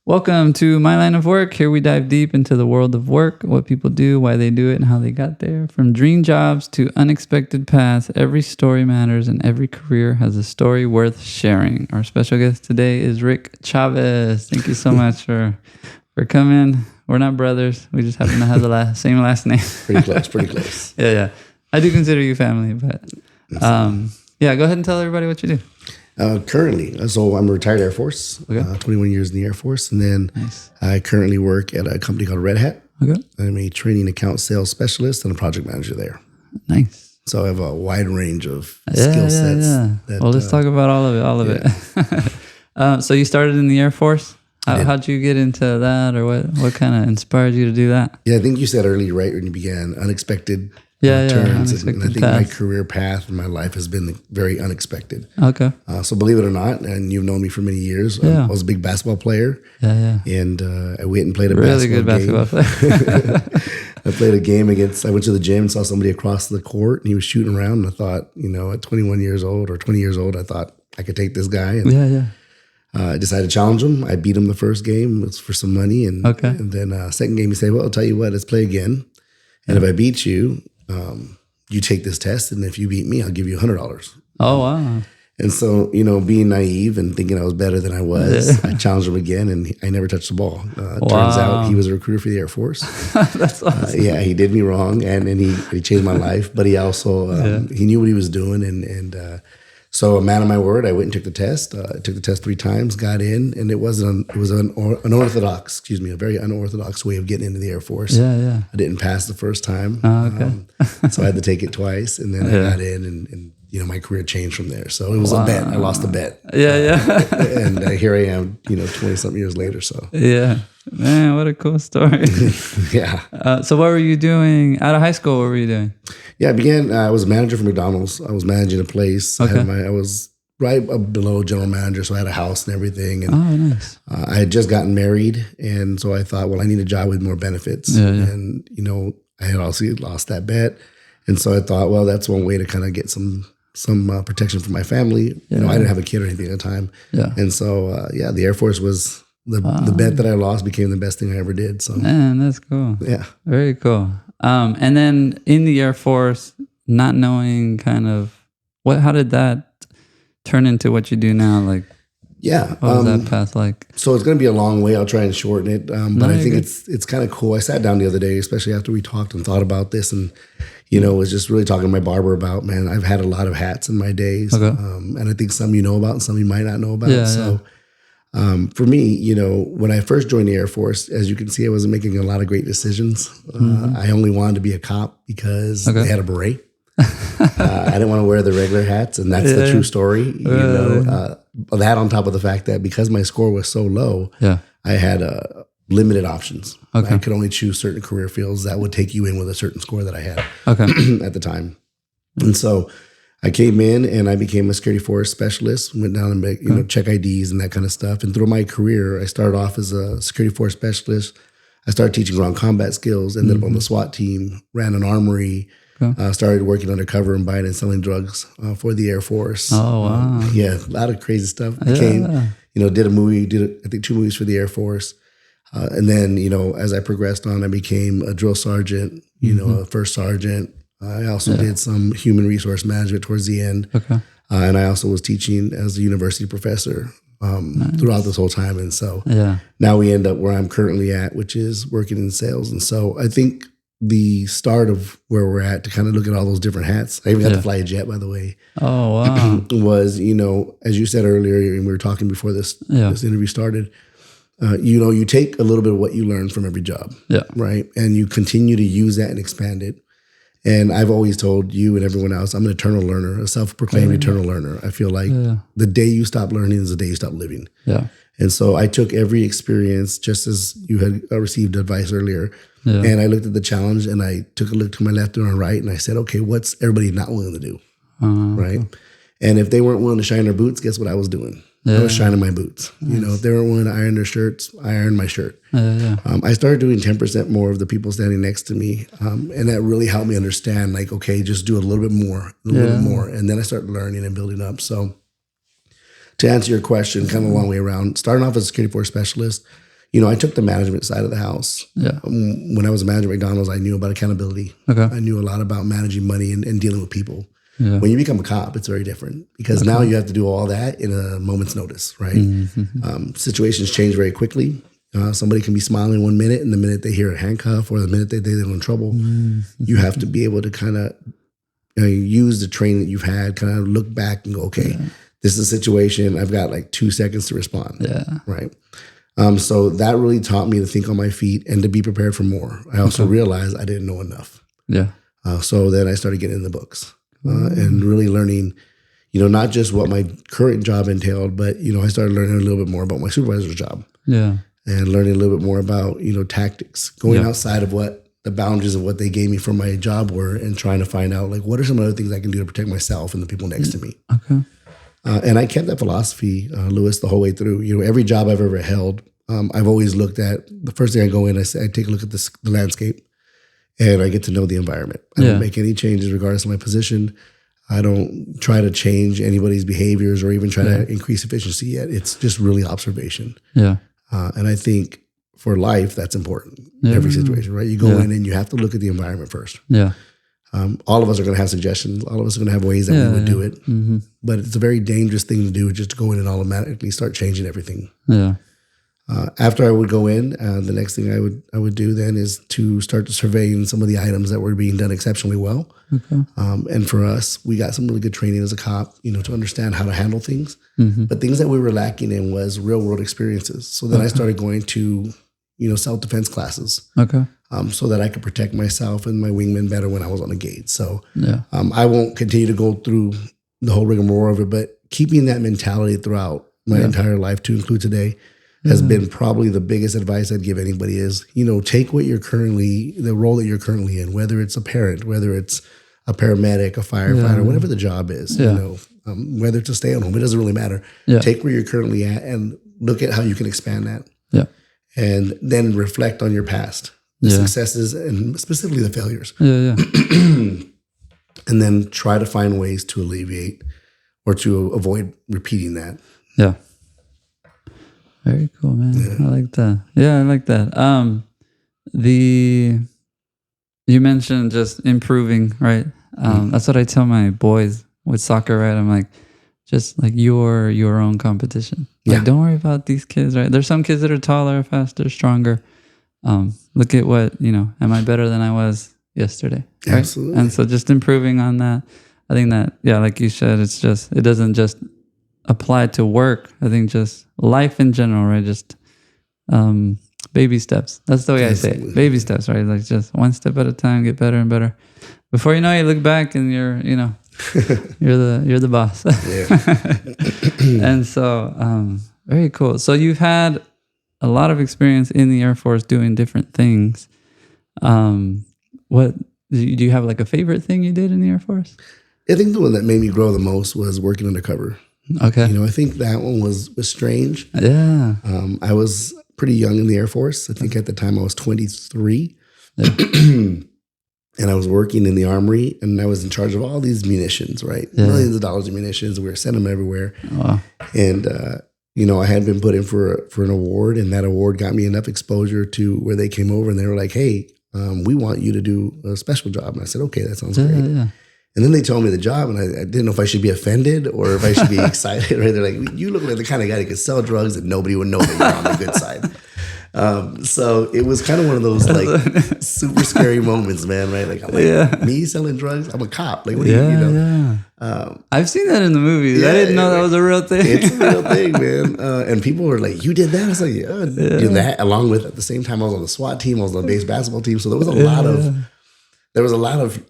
Welcome to My Line of Work. Here we dive deep into the world of work, what people do, why they do it, and how they got there. From dream jobs to unexpected paths, every story matters and every career has a story worth sharing. Our special guest today is Rick Chavez. Thank you so much for coming. We're not brothers. We just happen to have the same last name. Pretty close. Yeah. I do consider you family, but yeah, go ahead and tell everybody what you do. Currently, so I'm a retired Air Force, 21 years in the Air Force. And then I currently work at a company called Red Hat. Okay. I'm a training account sales specialist and a project manager there. Nice. So I have a wide range of skill sets. Yeah. Well, let's talk about all of it. So you started in the Air Force. How'd you get into that, or what kind of inspired you to do that? Yeah, I think you said earlier, right, when you began, unexpected turns. Unexpected and I think my career path and my life has been very unexpected. Okay. So believe it or not, and you've known me for many years, I was a big basketball player. Yeah. And I went and played a really good basketball player. I played a game I went to the gym and saw somebody across the court and he was shooting around. And I thought, at 21 years old or 20 years old, I thought I could take this guy. And I decided to challenge him. I beat him the first game. It was for some money. And then second game, he said, well, I'll tell you what, let's play again. And if I beat you, you take this test. And if you beat me, I'll give you $100. Oh, wow. And so, being naive and thinking I was better than I was, I challenged him again, and I never touched the ball. Turns out he was a recruiter for the Air Force. That's awesome. He did me wrong, and he changed my life. But he also he knew what he was doing, and so a man of my word, I went and took the test. I took the test 3 times, got in, and it was an unorthodox, a very unorthodox way of getting into the Air Force. Yeah. I didn't pass the first time, so I had to take it twice, and then I got in, and my career changed from there. So it was a bet. I lost a bet. Yeah. And here I am, 20-something years later. So yeah, man, what a cool story. Yeah. So what were you doing out of high school? What were you doing? Yeah, I was a manager for McDonald's. I was managing a place. Okay. I was right below general manager, so I had a house and everything. And nice. I had just gotten married, and so I thought, well, I need a job with more benefits. Yeah. And I had also lost that bet, and so I thought, well, that's one way to kind of get some protection for my family. I didn't have a kid or anything at the time. Yeah. And so the Air Force was the bet that I lost became the best thing I ever did. So man, that's cool. Yeah. Very cool. And then in the Air Force, not knowing how did that turn into what you do now? Like, what was that path like? So it's going to be a long way. I'll try and shorten it. But I think it's kind of cool. I sat down the other day, especially after we talked and thought about this, and was just really talking to my barber about, man, I've had a lot of hats in my days. Okay. And I think some you know about and some you might not know about. For me, when I first joined the Air Force, as you can see, I wasn't making a lot of great decisions. I only wanted to be a cop because they had a beret. I didn't want to wear the regular hats, and that's the true story. That on top of the fact that because my score was so low, I had limited options. Okay. I could only choose certain career fields that would take you in with a certain score that I had at the time. And so I came in and I became a security force specialist, went down and check IDs and that kind of stuff. And through my career, I started off as a security force specialist. I started teaching ground combat skills, ended up on the SWAT team, ran an armory, started working undercover and buying and selling drugs for the Air Force. Oh, wow. A lot of crazy stuff. Did a movie, I think 2 movies for the Air Force. And then, as I progressed on, I became a drill sergeant, a first sergeant. I also did some human resource management towards the end. Okay. And I also was teaching as a university professor throughout this whole time. And so now we end up where I'm currently at, which is working in sales. And so I think the start of where we're at, to kind of look at all those different hats, I even got to fly a jet, by the way. Oh, wow. was, as you said earlier, and we were talking before this interview started, you take a little bit of what you learn from every job, right? And you continue to use that and expand it. And I've always told you and everyone else, I'm an eternal learner, a self-proclaimed eternal learner. I feel like the day you stop learning is the day you stop living. Yeah. And so I took every experience, just as you had received advice earlier, and I looked at the challenge and I took a look to my left and my right, and I said, okay, what's everybody not willing to do, right? And if they weren't willing to shine their boots, guess what I was doing? I was shining my boots. Nice. If they weren't willing to iron their shirts, I ironed my shirt. I started doing 10% more of the people standing next to me. And that really helped me understand, like, okay, just do a little bit more, little bit more. And then I started learning and building up. So to answer your question, kind of a long way around, starting off as a security force specialist, I took the management side of the house. Yeah. When I was a manager at McDonald's, I knew about accountability. Okay. I knew a lot about managing money and dealing with people. Yeah. When you become a cop, it's very different because now you have to do all that in a moment's notice, right? Situations change very quickly. Somebody can be smiling 1 minute, and the minute they hear a handcuff or the minute they're in trouble, you have to be able to kind of use the training that you've had, kind of look back and go, okay, this is a situation. I've got like 2 seconds to respond. Yeah. Right. So that really taught me to think on my feet and to be prepared for more. I also realized I didn't know enough. Yeah. So then I started getting in the books and really learning, not just what my current job entailed, but, I started learning a little bit more about my supervisor's job. Yeah. And learning a little bit more about, tactics, going outside of what the boundaries of what they gave me for my job were and trying to find out, like, what are some other things I can do to protect myself and the people next to me? Okay. And I kept that philosophy, Louis, the whole way through. Every job I've ever held, I've always looked at, the first thing I go in, I take a look at the landscape and I get to know the environment. I don't make any changes regardless of my position. I don't try to change anybody's behaviors or even try to increase efficiency yet. It's just really observation. Yeah. And I think for life, that's important in every situation, right? You go in and you have to look at the environment first. Yeah. All of us are going to have suggestions. All of us are going to have ways that we would do it. But it's a very dangerous thing to do, just to go in and automatically start changing everything. Yeah. After I would go in, the next thing I would do then is to start surveying some of the items that were being done exceptionally well. Okay. And for us, we got some really good training as a cop, to understand how to handle things. But things that we were lacking in was real world experiences. So then I started going to, self-defense classes. Okay. So that I could protect myself and my wingman better when I was on the gate. So I won't continue to go through the whole rigmarole of it, but keeping that mentality throughout my entire life to include today has been probably the biggest advice I'd give anybody is, take what the role that you're currently in, whether it's a parent, whether it's a paramedic, a firefighter, whatever the job is, whether it's a stay-at-home, it doesn't really matter. Take where you're currently at and look at how you can expand that. Yeah. And then reflect on your past, the successes and specifically the failures. And then try to find ways to alleviate or to avoid repeating that. Yeah. Very cool, man. I like that. Yeah, I like that. You mentioned just improving, right? That's what I tell my boys with soccer, right? I'm like, just like your own competition. Like, don't worry about these kids, right? There's some kids that are taller, faster, stronger. Look at what, am I better than I was yesterday? Right? Absolutely. And so just improving on that. I think that, like you said, it doesn't just apply to work. I think just life in general, right? Just baby steps. That's the way I say it. Baby steps, right? Like just one step at a time, get better and better. Before you know it, you look back and you're you're the boss. And so very cool. So you've had a lot of experience in the Air Force doing different things. What do you have like a favorite thing you did in the Air Force? I think the one that made me grow the most was working undercover. Okay. I think that one was strange. Yeah. I was pretty young in the Air Force. I think at the time I was 23. Yeah. And I was working in the armory and I was in charge of all these munitions, right? Yeah. Millions of dollars of munitions. We were sending them everywhere. Wow. And, I had been put in for an award, and that award got me enough exposure to where they came over and they were like, hey, we want you to do a special job. And I said, okay, that sounds great. Yeah. And then they told me the job, and I didn't know if I should be offended or if I should be excited. Right? They're like, you look like the kind of guy that could sell drugs and nobody would know that you're on the good side. So it was kind of one of those like super scary moments, man. Right? Like, I'm like, me selling drugs? I'm a cop. Like, what do I've seen that in the movies. I didn't know that was a real thing. It's a real thing, man. And people were like, you did that? I was like, do that. Along with, at the same time, I was on the SWAT team. I was on the base basketball team. So there was a lot of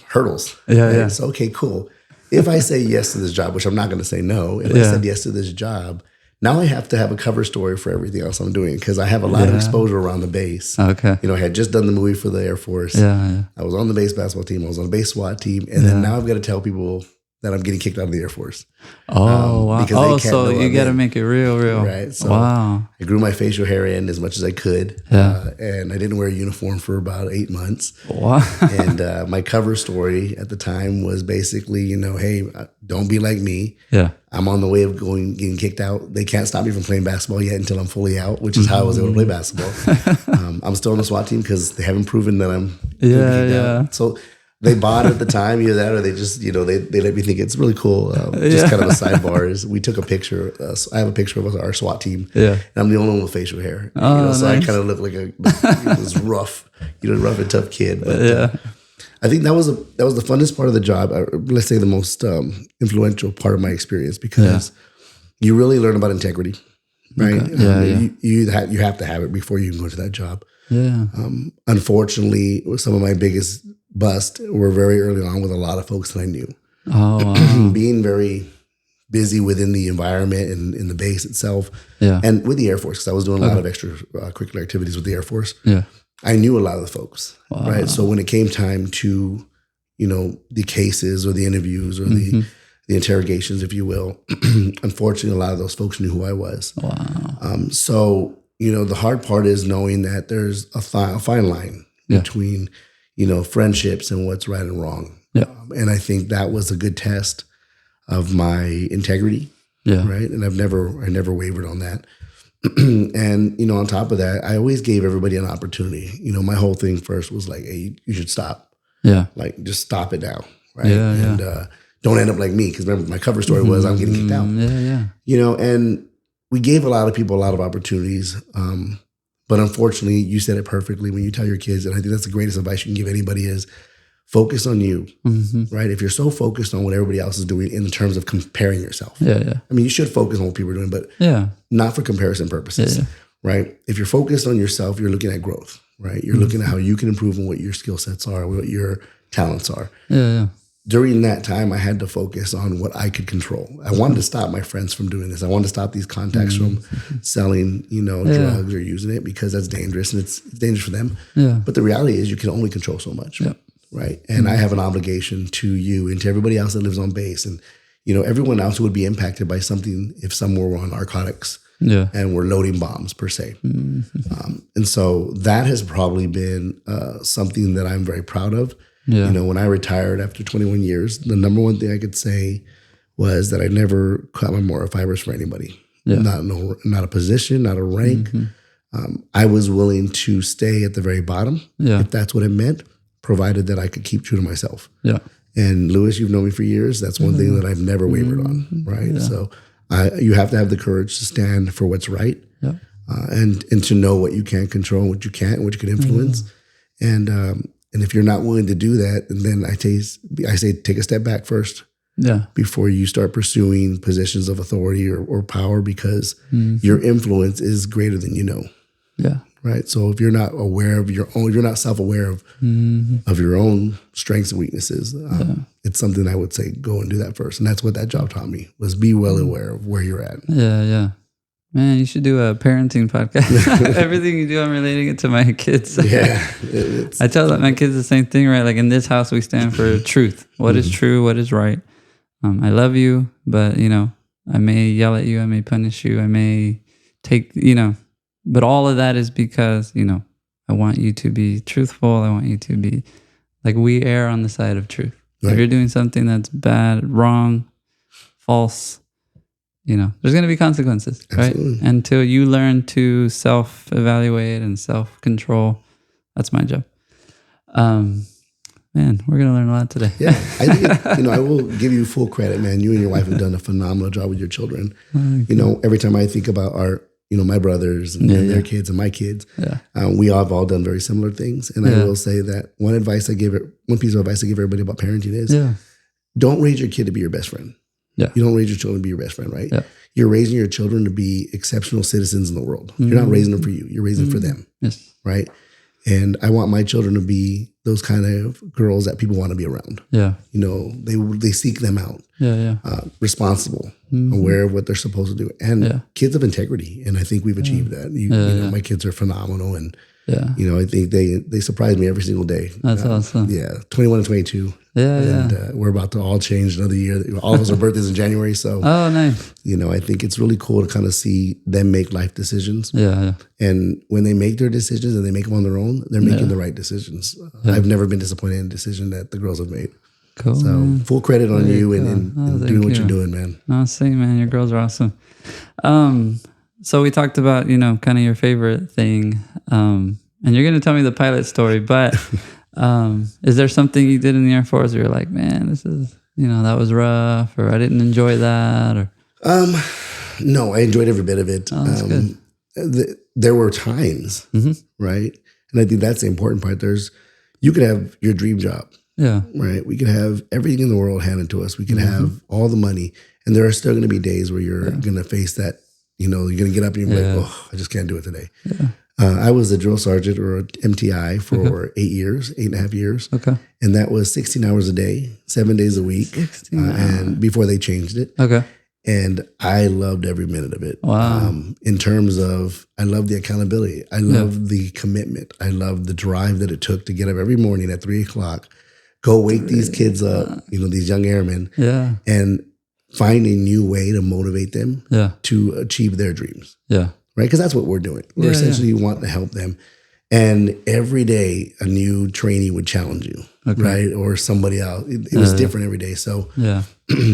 hurdles. Yeah. So, okay, cool. If I say yes to this job, which I'm not going to say no, if I said yes to this job, now I have to have a cover story for everything else I'm doing because I have a lot of exposure around the base. Okay. I had just done the movie for the Air Force. I was on the base basketball team. I was on the base SWAT team. And then now I've got to tell people that I'm getting kicked out of the Air Force. Wow. Because Oh, they can't so know you I'm got to in. make it real. Right. So wow. I grew my facial hair in as much as I could. Yeah. And I didn't wear a uniform for about 8 months. Wow. And my cover story at the time was basically, you know, hey, don't be like me. Yeah. I'm on the way of getting kicked out. They can't stop me from playing basketball yet until I'm fully out, which is how I was able to play basketball. I'm still on the SWAT team because they haven't proven that I'm kicked out. So they bought it at the time, either that or they just, you know, they let me think it's really cool. Just kind of a sidebar is we took a picture. I have a picture of our SWAT team. Yeah. And I'm the only one with facial hair. Oh, you know, so nice. I kind of look like this rough, rough and tough kid. But Yeah. I think that was the funnest part of the job. Let's say the most influential part of my experience because you really learn about integrity, right? Okay. You have to have it before you can go to that job. Yeah. Unfortunately, some of my biggest busts were very early on with a lot of folks that I knew. Oh, wow. Being very busy within the environment and in the base itself, and with the Air Force, because I was doing a lot of extracurricular activities with the Air Force. Yeah. I knew a lot of the folks, right? So when it came time to, you know, the cases or the interviews or the interrogations, if you will, unfortunately, a lot of those folks knew who I was. Wow. So, you know, the hard part is knowing that there's a fine line between, you know, friendships and what's right and wrong. Yeah. And I think that was a good test of my integrity. Yeah. Right. And I never wavered on that. And, you know, on top of that, I always gave everybody an opportunity. You know, my whole thing first was like, hey, you should stop. Yeah. Like, just stop it now. Right. Yeah, and don't end up like me. Because remember, my cover story was I'm getting kicked out. Yeah. You know, and we gave a lot of people a lot of opportunities. But unfortunately, you said it perfectly when you tell your kids, and I think that's the greatest advice you can give anybody is focus on you, right? If you're so focused on what everybody else is doing in terms of comparing yourself. Yeah. I mean, you should focus on what people are doing, but not for comparison purposes, right? If you're focused on yourself, you're looking at growth, right? You're looking at how you can improve and what your skill sets are, what your talents are. Yeah. During that time, I had to focus on what I could control. I wanted to stop my friends from doing this. I wanted to stop these contacts from selling, you know, drugs or using it because that's dangerous and it's dangerous for them. Yeah. But the reality is you can only control so much. Yeah. Right. And I have an obligation to you and to everybody else that lives on base and, you know, everyone else who would be impacted by something if someone were on narcotics and we're loading bombs per se. And so that has probably been something that I'm very proud of. You know, when I retired after 21 years, the number one thing I could say was that I never cut my moral fibers for anybody. Not a position, not a rank. I was willing to stay at the very bottom if that's what it meant, provided that I could keep true to myself. And Louis, you've known me for years. That's one thing that I've never wavered on, right? So you have to have the courage to stand for what's right and to know what you can control, what you can't, what you can influence. And if you're not willing to do that, then I say take a step back first before you start pursuing positions of authority or power because your influence is greater than you know. Right. So if you're not aware of your own, you're not self-aware of your own strengths and weaknesses. It's something I would say, go and do that first. And that's what that job taught me was be well aware of where you're at. Yeah. Man, you should do a parenting podcast. Everything you do, I'm relating it to my kids. I tell my kids the same thing, right? Like in this house, we stand for truth. What is true? What is right? I love you, but you know, I may yell at you. I may punish you. I may take, you know, but all of that is because, you know, I want you to be truthful. I want you to be like, we err on the side of truth. Right. If you're doing something that's bad, wrong, false, you know, there's going to be consequences, Absolutely. Right? Until you learn to self-evaluate and self-control. That's my job. Man, we're going to learn a lot today. Yeah. I think, I will give you full credit, man. You and your wife have done a phenomenal job with your children. You know, every time I think about my brothers and their kids and my kids, we have all done very similar things. And I will say that one piece of advice I give everybody about parenting is don't raise your kid to be your best friend. You don't raise your children to be your best friend, right? You're raising your children to be exceptional citizens in the world. You're not raising them for you. You're raising them for them, right? And I want my children to be those kind of girls that people want to be around. You know, they seek them out. Responsible, aware of what they're supposed to do, and kids of integrity. And I think we've achieved that. You know, my kids are phenomenal, and Yeah. I think they surprise me every single day. That's awesome. Yeah. 21 and 22. Yeah. And we're about to all change another year. All of us, our birthdays in January. So, oh, nice. I think it's really cool to kind of see them make life decisions. Yeah. And when they make their decisions and they make them on their own, they're making the right decisions. I've never been disappointed in a decision that the girls have made. Cool. So man. full credit on you cool. and doing what you're doing, man. No, see, man, your girls are awesome. So we talked about, kind of your favorite thing. And you're going to tell me the pilot story, but is there something you did in the Air Force where you're like, man, this is, that was rough, or I didn't enjoy that, or? No, I enjoyed every bit of it. Oh, that's good. There were times, right? And I think that's the important part. You could have your dream job. Yeah. Right. We could have everything in the world handed to us. We could have all the money. And there are still going to be days where you're going to face that, you're going to get up and you're like, oh, I just can't do it today. Yeah. I was a drill sergeant or MTI for 8.5 years. Okay. And that was 16 hours a day, 7 days a week. And before they changed it. Okay. And I loved every minute of it. Wow. In terms of, I love the accountability. I love the commitment. I love the drive that it took to get up every morning at 3:00, go wake these kids up, these young airmen, and find a new way to motivate them to achieve their dreams. Yeah. Right? Because that's what we're doing. We're essentially wanting to help them. And every day a new trainee would challenge you, right? Or somebody else. It was different every day. So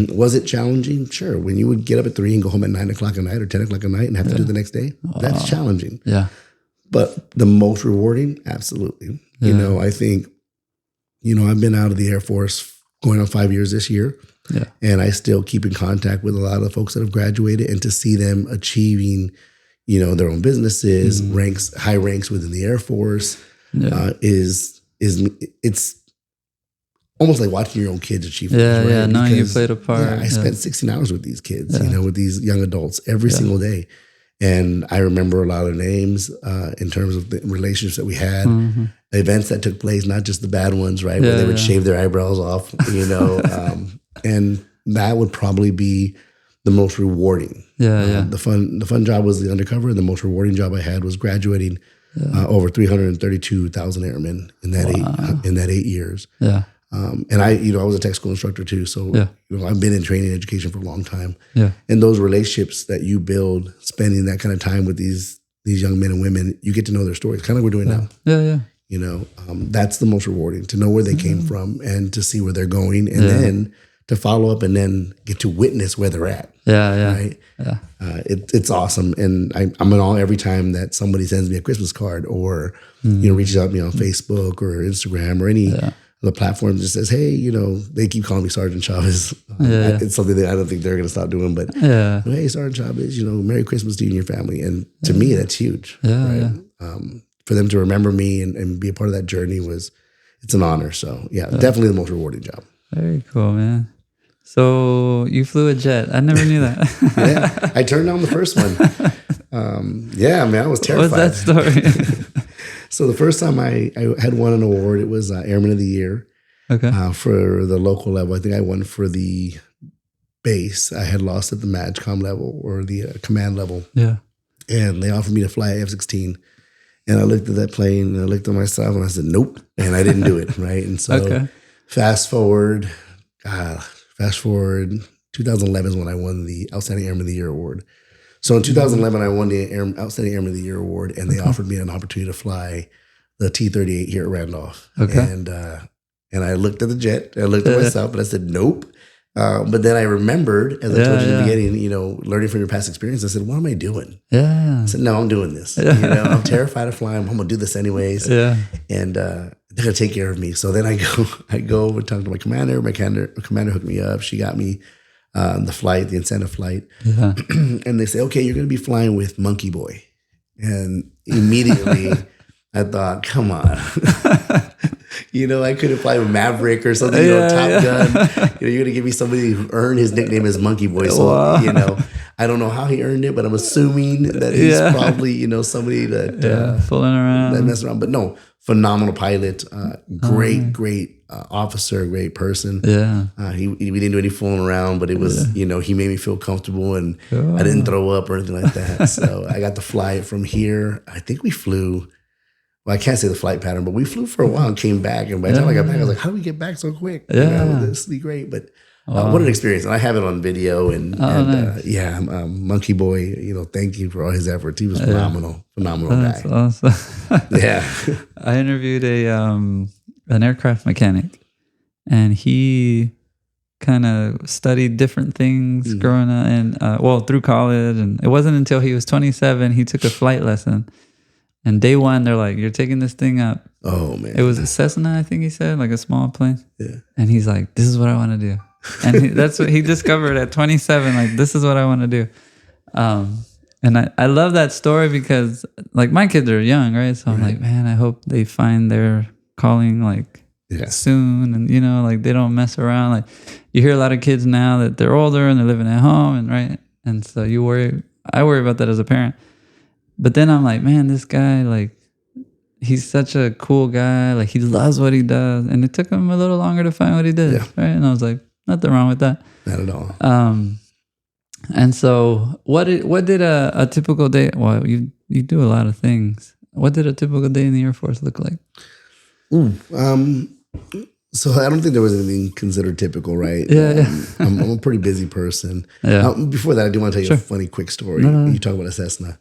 was it challenging? Sure. When you would get up at 3 and go home at 9 o'clock at night or 10 o'clock at night and have to do it the next day, that's challenging. Yeah. But the most rewarding, absolutely. Yeah. I think, I've been out of the Air Force going on 5 years this year. Yeah. And I still keep in contact with a lot of the folks that have graduated, and to see them achieving their own businesses, high ranks within the Air Force, it's almost like watching your own kids achieve things. Yeah, right? Knowing you played a part. Yeah, I spent 16 hours with these kids, with these young adults every single day. And I remember a lot of names in terms of the relationships that we had, events that took place, not just the bad ones, right? Where they would shave their eyebrows off, and that would probably be the most rewarding. The fun job was the undercover, and the most rewarding job I had was graduating over 332,000 airmen in that 8 years. Yeah. And I was a tech school instructor too. So, I've been in training education for a long time. Yeah. And those relationships that you build, spending that kind of time with these young men and women, you get to know their stories, kind of like we're doing now. Yeah. That's the most rewarding, to know where they came from and to see where they're going, and then to follow up and then get to witness where they're at. Right? Yeah. It's awesome. And I'm in awe every time that somebody sends me a Christmas card or, reaches out to me on Facebook or Instagram or any the platform, just says, hey, they keep calling me Sergeant Chavez. It's something that I don't think they're going to stop doing, but hey, Sergeant Chavez, Merry Christmas to you and your family. And to me, that's huge. Right? For them to remember me and be a part of that journey it's an honor. So definitely the most rewarding job. Very cool, man. So you flew a jet. I never knew that. I turned down the first one. I was terrified. What's that story? So the first time I had won an award, it was Airman of the Year. Okay. For the local level. I think I won for the base. I had lost at the MAGCOM level or the command level. Yeah. And they offered me to fly F-16. And I looked at that plane and I looked at myself and I said, nope. And I didn't do it. Right. And so fast forward, 2011 is when I won the Outstanding Airman of the Year award. So in 2011, I won the Outstanding Airman of the Year award, and they offered me an opportunity to fly the T-38 here at Randolph. Okay. And I looked at the jet, and I looked at myself, and I said, nope. But then I remembered, as I told you in the beginning, learning from your past experience, I said, what am I doing? Yeah. I said, no, I'm doing this. I'm terrified of flying. I'm going to do this anyways. Yeah. And they're going to take care of me. So then I go and talk to my commander. My commander hooked me up. She got me the incentive flight. Yeah. And they say, okay, you're going to be flying with Monkey Boy. And immediately I thought, come on. I couldn't fly with Maverick or something, Top Gun. You're going to give me somebody who earned his nickname as Monkey Boy. So, I don't know how he earned it, but I'm assuming that he's probably, somebody that fooling around, that messed around. But no, phenomenal pilot, great officer, great person. Yeah, we didn't do any fooling around, but it was he made me feel comfortable, and I didn't throw up or anything like that. So I got to fly it from here. I think we flew well, I can't say the flight pattern, but we flew for a while and came back. And by the time I got back, I was like, how do we get back so quick? Yeah. This will be great. But what an experience. And I have it on video. Nice. Monkey Boy, thank you for all his efforts. He was phenomenal guy. That's awesome. Yeah. I interviewed an aircraft mechanic, and he kind of studied different things growing up and through college. And it wasn't until he was 27, he took a flight lesson. And day one, they're like, you're taking this thing up. Oh, man. It was a Cessna, I think he said, like a small plane. Yeah. And he's like, this is what I want to do. And that's what he discovered at 27. Like, this is what I want to do. And I love that story because, like, my kids are young, right? So I'm like, man, I hope they find their calling, like, soon. And, like, they don't mess around. Like, you hear a lot of kids now that they're older and they're living at home. And, right? And so I worry about that as a parent. But then I'm like, man, this guy, like, he's such a cool guy. Like, he loves what he does. And it took him a little longer to find what he did. Yeah. Right? And I was like, nothing wrong with that. Not at all. And so what did a typical day, well, you do a lot of things. What did a typical day in the Air Force look like? So I don't think there was anything considered typical, right? Yeah. I'm a pretty busy person. Yeah. Before that, I do want to tell you a funny quick story. No. You talk about a Cessna.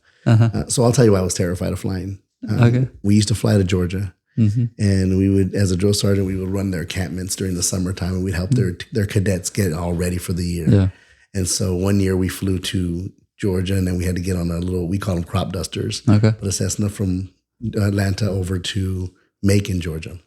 So I'll tell you why I was terrified of flying. Okay. We used to fly to Georgia, and we would, as a drill sergeant, we would run their encampments during the summertime, and we'd help their cadets get all ready for the year. Yeah. And so one year we flew to Georgia, and then we had to get on we call them crop dusters. Okay. But a Cessna from Atlanta over to Macon, Georgia.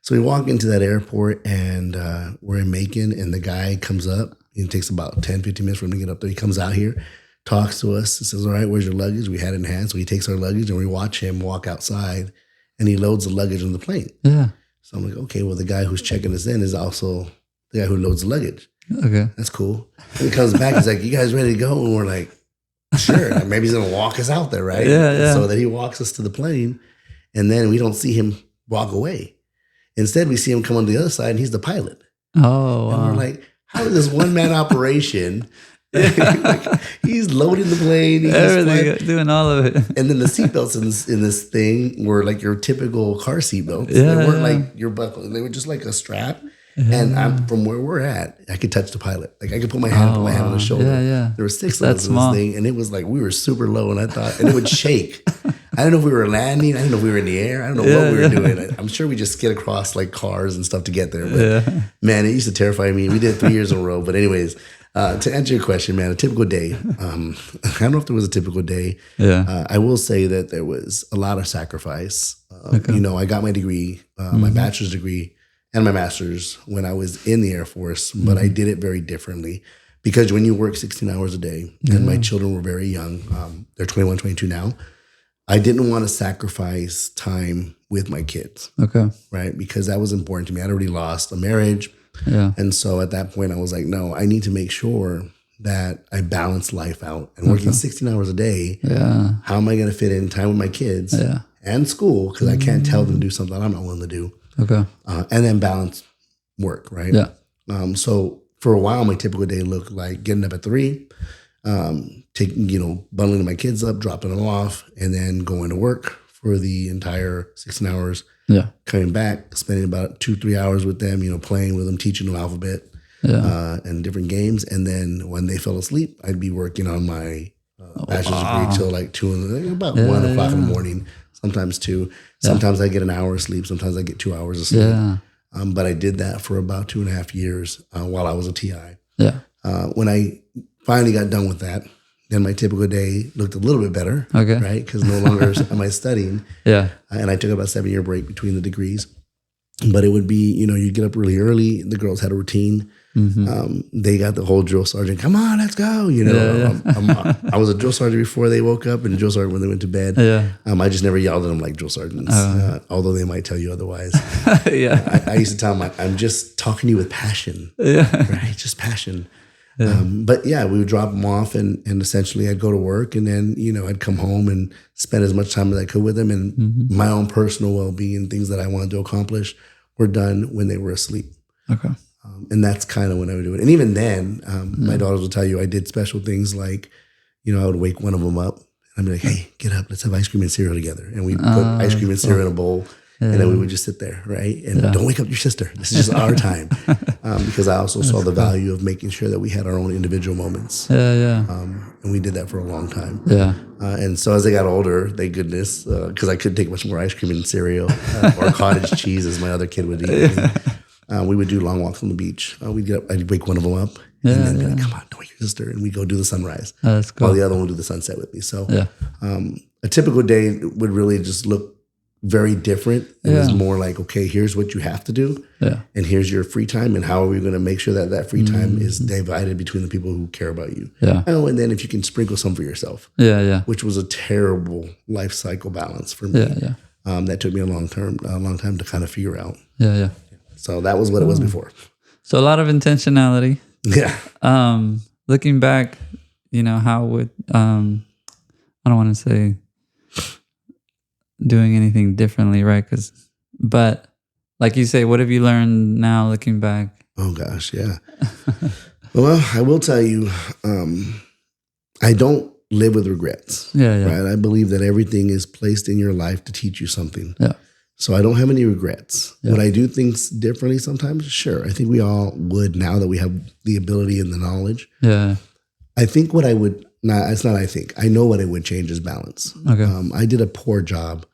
So we walk into that airport, and we're in Macon, and the guy comes up. It takes about 10, 15 minutes for him to get up there. He comes out here, talks to us, and says, all right, where's your luggage? We had it in hand. So he takes our luggage, and we watch him walk outside, and he loads the luggage on the plane. Yeah. So I'm like, okay, well, the guy who's checking us in is also the guy who loads the luggage. Okay. That's cool. And he comes back, he's like, you guys ready to go? And we're like, sure. Maybe he's going to walk us out there, right? Yeah. So that he walks us to the plane, and then we don't see him walk away. Instead, we see him come on the other side, and he's the pilot. Oh, wow. And we're like, how is this one-man operation? Like, he's loading the plane. He's everything, doing all of it. And then the seatbelts in this thing were like your typical car seatbelts. Yeah, they weren't like your buckle. They were just like a strap. Yeah. And from where we're at, I could touch the pilot. Like I could put my hand on the shoulder. Yeah. There were 6 of us in this thing, and it was like we were super low, and it would shake. I don't know if we were landing. I don't know if we were in the air. I don't know what we were doing. I'm sure we just skid across like cars and stuff to get there. But man, it used to terrify me. We did it 3 years in a row. But anyways, to answer your question, man, a typical day. I don't know if there was a typical day. Yeah. I will say that there was a lot of sacrifice. I got my degree, my bachelor's degree, and my master's when I was in the Air Force, but I did it very differently because when you work 16 hours a day, and my children were very young, they're 21, 22 now, I didn't want to sacrifice time with my kids. Okay. Right? Because that was important to me. I'd already lost a marriage. Yeah. And so at that point, I was like, no, I need to make sure that I balance life out. And working 16 hours a day, how am I going to fit in time with my kids and school? Because I can't tell them to do something I'm not willing to do. Okay. And then balance work, right? Yeah. So for a while, my typical day looked like getting up at 3, bundling my kids up, dropping them off, and then going to work for the entire 16 hours. Yeah. Coming back, spending about 2-3 hours with them, playing with them, teaching them alphabet and different games. And then when they fell asleep, I'd be working on my bachelor's degree till like 1 o'clock in the morning. Sometimes 2. Sometimes I get an hour of sleep. Sometimes I get 2 hours of sleep. Yeah. But I did that for about 2.5 years while I was a TI. Yeah. When I finally got done with that, then my typical day looked a little bit better. Okay. Right? Because no longer am I studying. Yeah. And I took about a 7-year break between the degrees. But it would be, you'd get up really early. The girls had a routine. Mm-hmm. They got the whole drill sergeant, come on, let's go. I was a drill sergeant before they woke up and a drill sergeant when they went to bed. Yeah. I just never yelled at them like drill sergeants, although they might tell you otherwise. I used to tell them, I'm just talking to you with passion. Yeah. Right? Just passion. Yeah. But yeah, we would drop them off and essentially I'd go to work and then, I'd come home and spend as much time as I could with them. And my own personal well-being, things that I wanted to accomplish were done when they were asleep. Okay. And that's kind of when I would do it. And even then, my daughters will tell you I did special things like, I would wake one of them up and I'd be like, hey, get up, let's have ice cream and cereal together. And we put ice cream and cereal in a bowl. And then we would just sit there, right? And don't wake up your sister. This is just our time. Because I also saw the value of making sure that we had our own individual moments. And we did that for a long time. And so as they got older, thank goodness, because I couldn't take much more ice cream and cereal or cottage cheese as my other kid would eat. We would do long walks on the beach. We'd get up, I'd wake one of them up. And then be like, come on, don't wake your sister. And we'd go do the sunrise. That's cool. While the other one would do the sunset with me. So a typical day would really just look very different. It was more like, okay, here's what you have to do. And here's your free time. And how are we going to make sure that that free time is divided between the people who care about you? Oh, and then if you can sprinkle some for yourself. Which was a terrible life cycle balance for me. That took me a long time to kind of figure out. So that was what it was before. So a lot of intentionality. Looking back, how would, I don't want to say doing anything differently, right? But like you say, what have you learned now looking back? Oh gosh, yeah. Well, I will tell you, I don't live with regrets. Right? I believe that everything is placed in your life to teach you something. So I don't have any regrets. Would I do things differently sometimes? Sure. I think we all would now that we have the ability and the knowledge. I think what I would, it's not I think, I know what I would change is balance. I did a poor job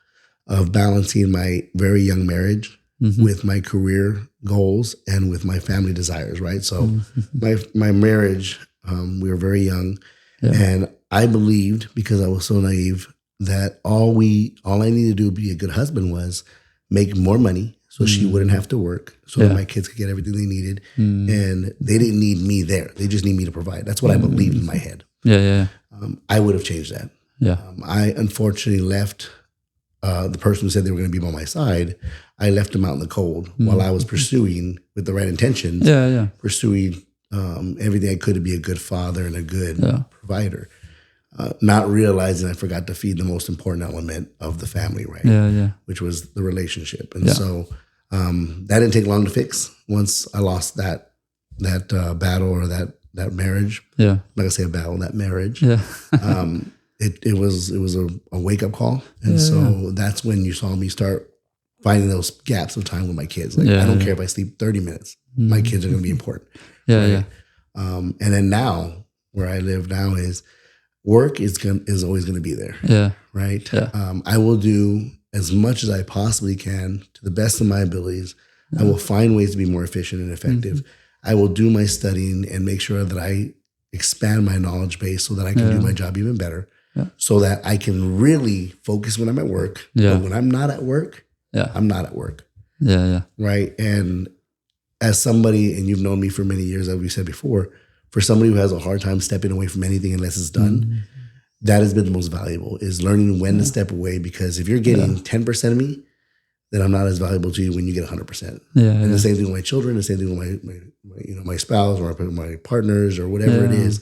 of balancing my very young marriage with my career goals and with my family desires, right? So my marriage, we were very young, and I believed, because I was so naive, that all I needed to do to be a good husband was make more money so she wouldn't have to work, so that my kids could get everything they needed. And they didn't need me there. They just need me to provide. That's what I believed in my head. I would have changed that. I unfortunately left the person who said they were going to be by my side. I left them out in the cold while I was pursuing, with the right intentions, pursuing everything I could to be a good father and a good provider. Not realizing I forgot to feed the most important element of the family, right? Which was the relationship. And so that didn't take long to fix. Once I lost that battle or that marriage, I'm not gonna say a battle, that marriage. It was a wake up call, and so that's when you saw me start finding those gaps of time with my kids. Like I don't care if I sleep 30 minutes, my kids are gonna be important. And then now, where I live now is, work is always going to be there. Right. I will do as much as I possibly can to the best of my abilities. I will find ways to be more efficient and effective. I will do my studying and make sure that I expand my knowledge base so that I can do my job even better, so that I can really focus when I'm at work. But when I'm not at work, I'm not at work. Right. And as somebody, and you've known me for many years, as we said before, for somebody who has a hard time stepping away from anything unless it's done, that has been the most valuable, is learning when to step away. Because if you're getting 10% of me, then I'm not as valuable to you when you get 100%. And the same thing with my children, the same thing with my spouse or my partners or whatever it is,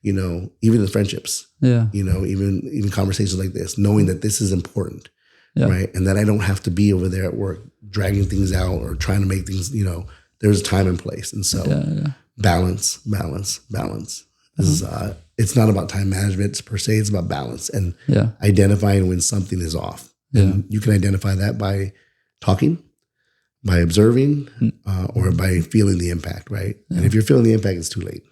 even the friendships, even conversations like this, knowing that this is important, right? And that I don't have to be over there at work dragging things out or trying to make things, there's a time and place. And so balance. It's not about time management per se. It's about balance and identifying when something is off. And you can identify that by talking, by observing, or by feeling the impact, right? And if you're feeling the impact, it's too late.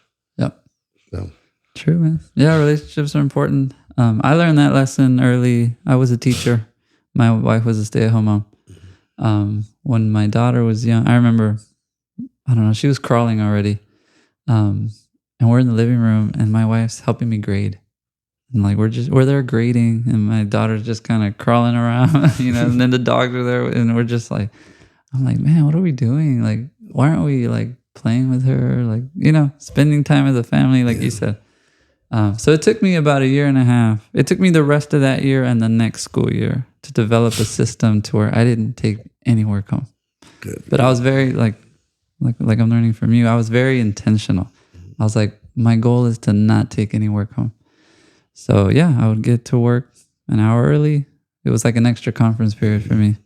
So. True, man. Yeah, relationships are important. I learned that lesson early. I was a teacher. My wife was a stay-at-home mom. When my daughter was young, I remember, I don't know, she was crawling already. And we're in the living room and my wife's helping me grade. And like, we're there grading and my daughter's just kind of crawling around, and then the dogs are there and we're just like, I'm like, man, what are we doing? Like, why aren't we like playing with her? Like, spending time as a family, like you said. So it took me about 1.5 years. It took me the rest of that year and the next school year to develop a system to where I didn't take any work home. Good. But I was very like I'm learning from you. I was very intentional. I was like, my goal is to not take any work home. So I would get to work an hour early. It was like an extra conference period for me.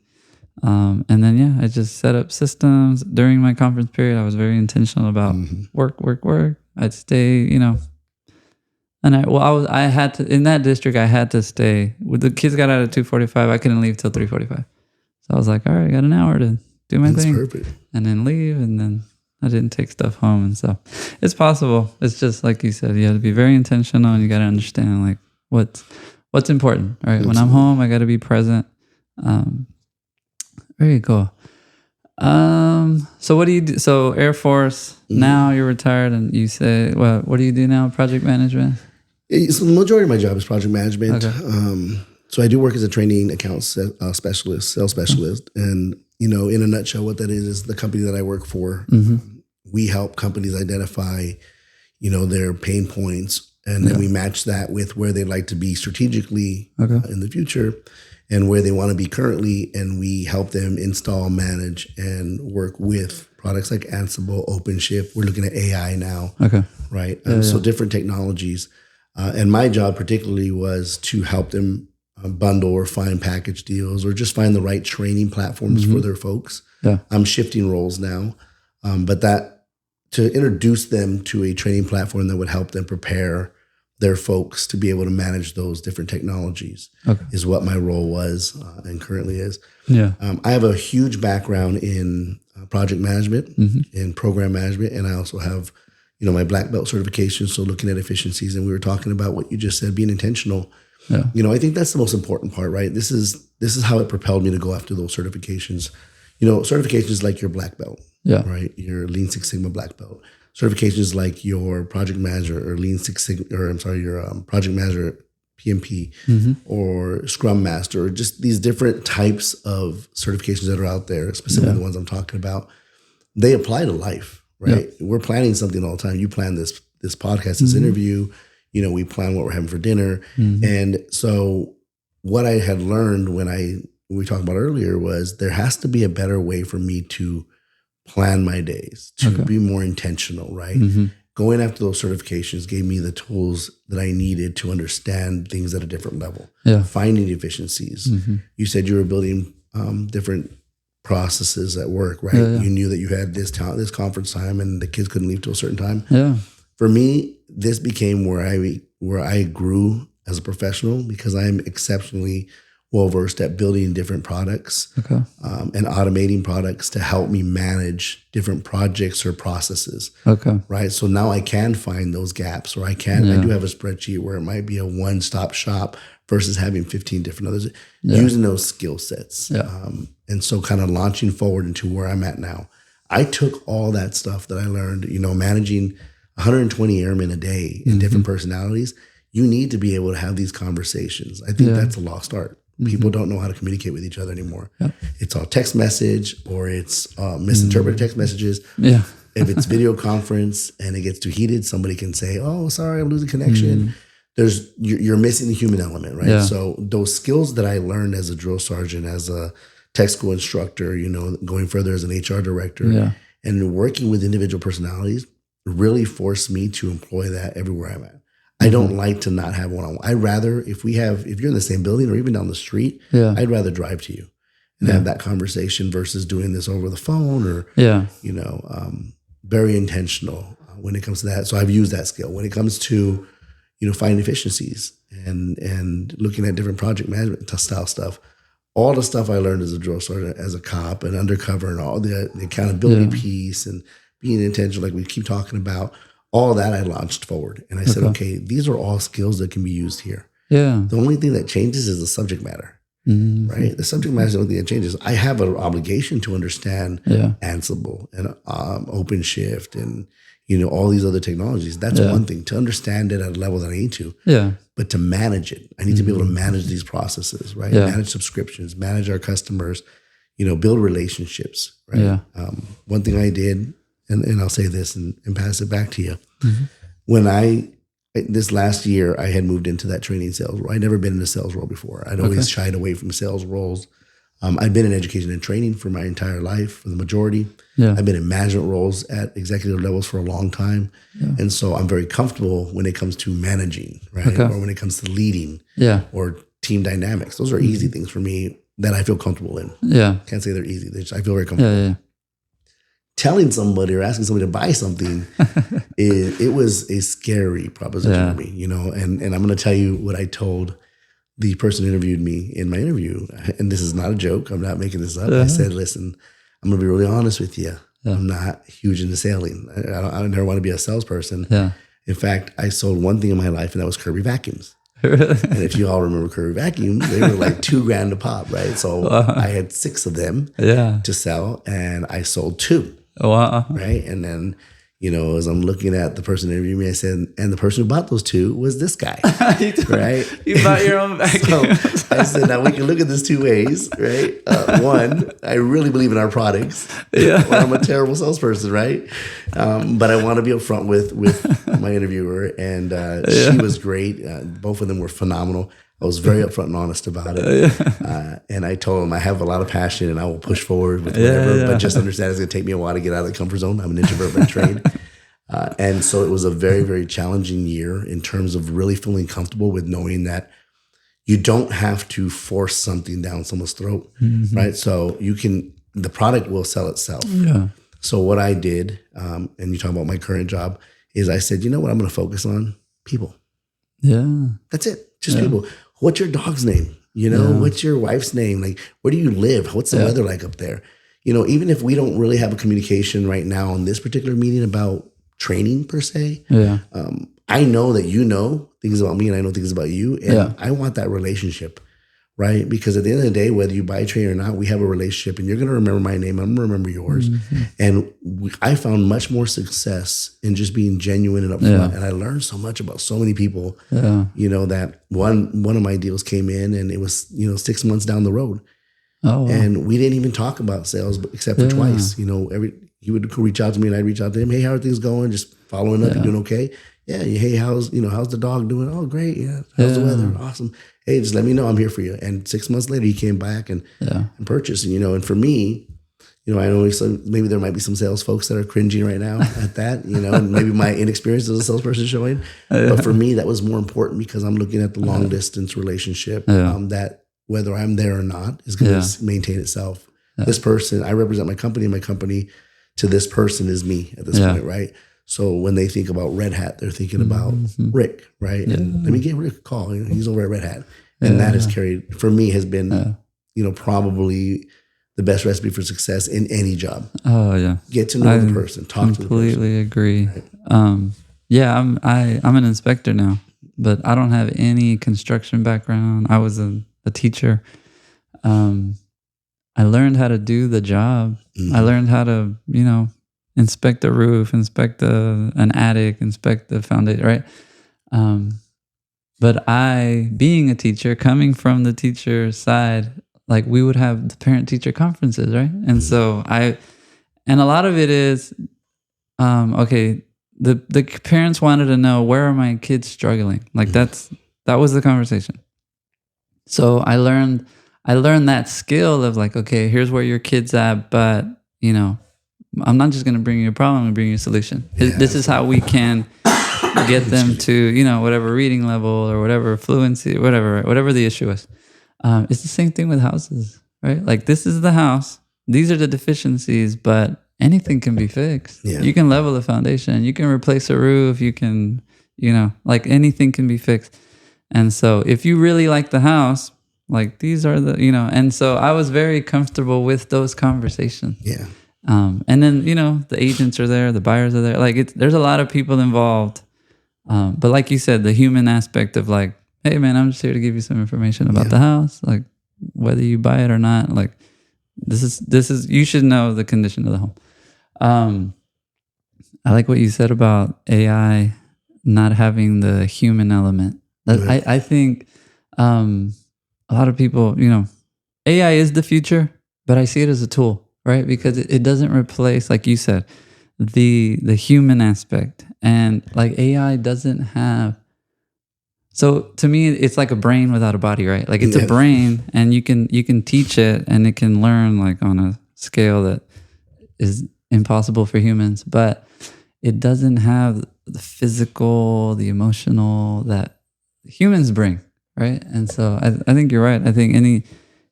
And then, I just set up systems during my conference period. I was very intentional about work. I'd stay, And I had to, in that district, I had to stay. The kids got out at 2:45. I couldn't leave till 3:45. So I was like, all right, I got an hour to do my thing. Perfect. And then leave. And then I didn't take stuff home. And so it's possible. It's just like you said, you have to be very intentional and you got to understand like what's important, right? Absolutely. When I'm home, I got to be present. Very cool. So what do you do? So Air Force, now you're retired and you say, what do you do now? Project management? So the majority of my job is project management. Okay. So I do work as a training account specialist, sales specialist. And, in a nutshell, what that is the company that I work for. We help companies identify, their pain points. And then we match that with where they'd like to be strategically in the future and where they want to be currently. And we help them install, manage, and work with products like Ansible, OpenShift. We're looking at AI now. Okay. Right. So different technologies. And my job particularly was to help them bundle or find package deals or just find the right training platforms for their folks. Yeah. I'm shifting roles now, but that to introduce them to a training platform that would help them prepare their folks to be able to manage those different technologies is what my role was and currently is. Yeah. I have a huge background in project management, in program management, and I also have my black belt certification, so looking at efficiencies. And we were talking about what you just said, being intentional. Yeah. I think that's the most important part, right? This is how it propelled me to go after those certifications. Certifications like your black belt, right? Your Lean Six Sigma black belt. Certifications like your project manager or Lean Six Sigma, your project manager PMP or Scrum Master, or just these different types of certifications that are out there, specifically the ones I'm talking about. They apply to life, right? Yeah. We're planning something all the time. You plan this podcast, this interview. We plan what we're having for dinner. And so what I had learned when we talked about earlier was there has to be a better way for me to plan my days, to be more intentional, right? Going after those certifications gave me the tools that I needed to understand things at a different level. Yeah. Finding efficiencies. You said you were building different processes at work, right? You knew that you had this conference time and the kids couldn't leave till a certain time. Yeah. For me, this became where I grew as a professional because I'm exceptionally well-versed at building different products and automating products to help me manage different projects or processes. Right. So now I can find those gaps, or I do have a spreadsheet where it might be a one-stop shop versus having 15 different others, using those skill sets. And so kind of launching forward into where I'm at now. I took all that stuff that I learned, managing 120 airmen a day in different personalities. You need to be able to have these conversations. I think that's a lost art. People don't know how to communicate with each other anymore. It's all text message, or it's misinterpreted text messages. If it's video conference and it gets too heated, somebody can say, "Oh, sorry, I'm losing connection." You're missing the human element, right? So those skills that I learned as a drill sergeant, as a tech school instructor, going further as an HR director, and working with individual personalities really forced me to employ that everywhere I'm at. I don't like to not have one-on-one. I'd rather, if you're in the same building or even down the street, I'd rather drive to you and have that conversation versus doing this over the phone or, very intentional when it comes to that. So I've used that skill. When it comes to, finding efficiencies and looking at different project management style stuff, all the stuff I learned as a drill sergeant, as a cop and undercover, and all the accountability piece and being intentional, like we keep talking about, all that I launched forward. And I said, okay, these are all skills that can be used here. Yeah. The only thing that changes is the subject matter, right? The subject matter is the only thing that changes. I have an obligation to understand Ansible and OpenShift and, all these other technologies. That's one thing, to understand it at a level that I need to. Yeah. But to manage it, I need to be able to manage these processes, right? Yeah. Manage subscriptions, manage our customers, build relationships, right? Yeah. One thing I did, and I'll say this and pass it back to you. When this last year, I had moved into that training sales role. I'd never been in a sales role before. I'd always shied away from sales roles. I'd been in education and training for my entire life, for the majority. Yeah. I've been in management roles at executive levels for a long time. Yeah. And so I'm very comfortable when it comes to managing, right? Or when it comes to leading or team dynamics. Those are easy things for me that I feel comfortable in. Yeah. Can't say they're easy. I feel very comfortable. telling somebody or asking somebody to buy something, it was a scary proposition for me, you know. And I'm going to tell you what I told the person who interviewed me in my interview. And this is not a joke. I'm not making this up. I said, listen, I'm going to be really honest with you. I'm not huge into selling. I never want to be a salesperson. In fact, I sold one thing in my life, and that was Kirby vacuums. And if you all remember Kirby vacuums, they were like $2,000 a pop, right? So I had 6 of them to sell, and I sold 2. Right. And then, you know, as I'm looking at the person interviewing me, I said, and the person who bought those 2 was this guy. Right. You bought your own vacuum. So I said, now we can look at this 2 ways, right? One, I really believe in our products. Well, I'm a terrible salesperson, right? But I want to be upfront with my interviewer, and she was great. Both of them were phenomenal. I was very upfront and honest about it. And I told him I have a lot of passion and I will push forward with whatever, but just understand it's going to take me a while to get out of the comfort zone. I'm an introvert by trade. And so it was a very, very challenging year in terms of really feeling comfortable with knowing that you don't have to force something down someone's throat, right? So the product will sell itself. So what I did, and you talk about my current job, is I said, you know what I'm going to focus on? People. That's it. Just people. What's your dog's name? You know, what's your wife's name? Like, where do you live? What's the weather like up there? You know, even if we don't really have a communication right now on this particular meeting about training per se, I know that you know things about me and I know things about you. And I want that relationship, right? Because at the end of the day, whether you buy a train or not, we have a relationship and you're going to remember my name. I'm going to remember yours. And I found much more success in just being genuine and upfront. And I learned so much about so many people, you know, that one of my deals came in and it was, you know, 6 months down the road. And we didn't even talk about sales except for twice. You know, he would reach out to me and I'd reach out to him. Hey, how are things going? Just following up. You doing okay? Yeah. Hey, how's the dog doing? Oh, great. Yeah. How's the weather? Awesome. Hey, just let me know. I'm here for you. And 6 months later, he came back and purchased. And, you know, and for me, you know, I know maybe there might be some sales folks that are cringing right now at that, you know, and maybe my inexperience as a salesperson showing. But for me, that was more important because I'm looking at the long distance relationship that whether I'm there or not is going to maintain itself. This person, I represent my company, and my company to this person is me at this point, right? So when they think about Red Hat, they're thinking about Rick, right? And let me give Rick a call. You know, he's over at Red Hat. And that has carried, for me, has been, you know, probably the best recipe for success in any job. Get to know the person, talk to the person. Completely agree. Right. I'm an inspector now, but I don't have any construction background. I was a teacher. I learned how to do the job. I learned how to, you know, inspect the roof, inspect an attic, inspect the foundation, right? But being a teacher, coming from the teacher side, like we would have the parent-teacher conferences, right? And so and a lot of it is, okay, the parents wanted to know, where are my kids struggling? Like that was the conversation. So I learned that skill of like, okay, here's where your kid's at, but you know, I'm not just going to bring you a problem, I'm going to bring you a solution. This is how we can get them to, you know, whatever reading level or whatever fluency, whatever the issue is. It's the same thing with houses, right? Like this is the house. These are the deficiencies, but anything can be fixed. You can level the foundation. You can replace a roof. You can, you know, like anything can be fixed. And so if you really like the house, like these are the, you know, and so I was very comfortable with those conversations. And then, you know, the agents are there, the buyers are there. Like there's a lot of people involved. But like you said, the human aspect of like, hey man, I'm just here to give you some information about the house. Like whether you buy it or not, like this is, you should know the condition of the home. I like what you said about AI not having the human element. I think, a lot of people, you know, AI is the future, but I see it as a tool, right? Because it doesn't replace, like you said, the human aspect. And like AI doesn't have, so to me, it's like a brain without a body, right? Like it's a brain and you can teach it and it can learn like on a scale that is impossible for humans, but it doesn't have the physical, the emotional that humans bring. Right. And so I think you're right. I think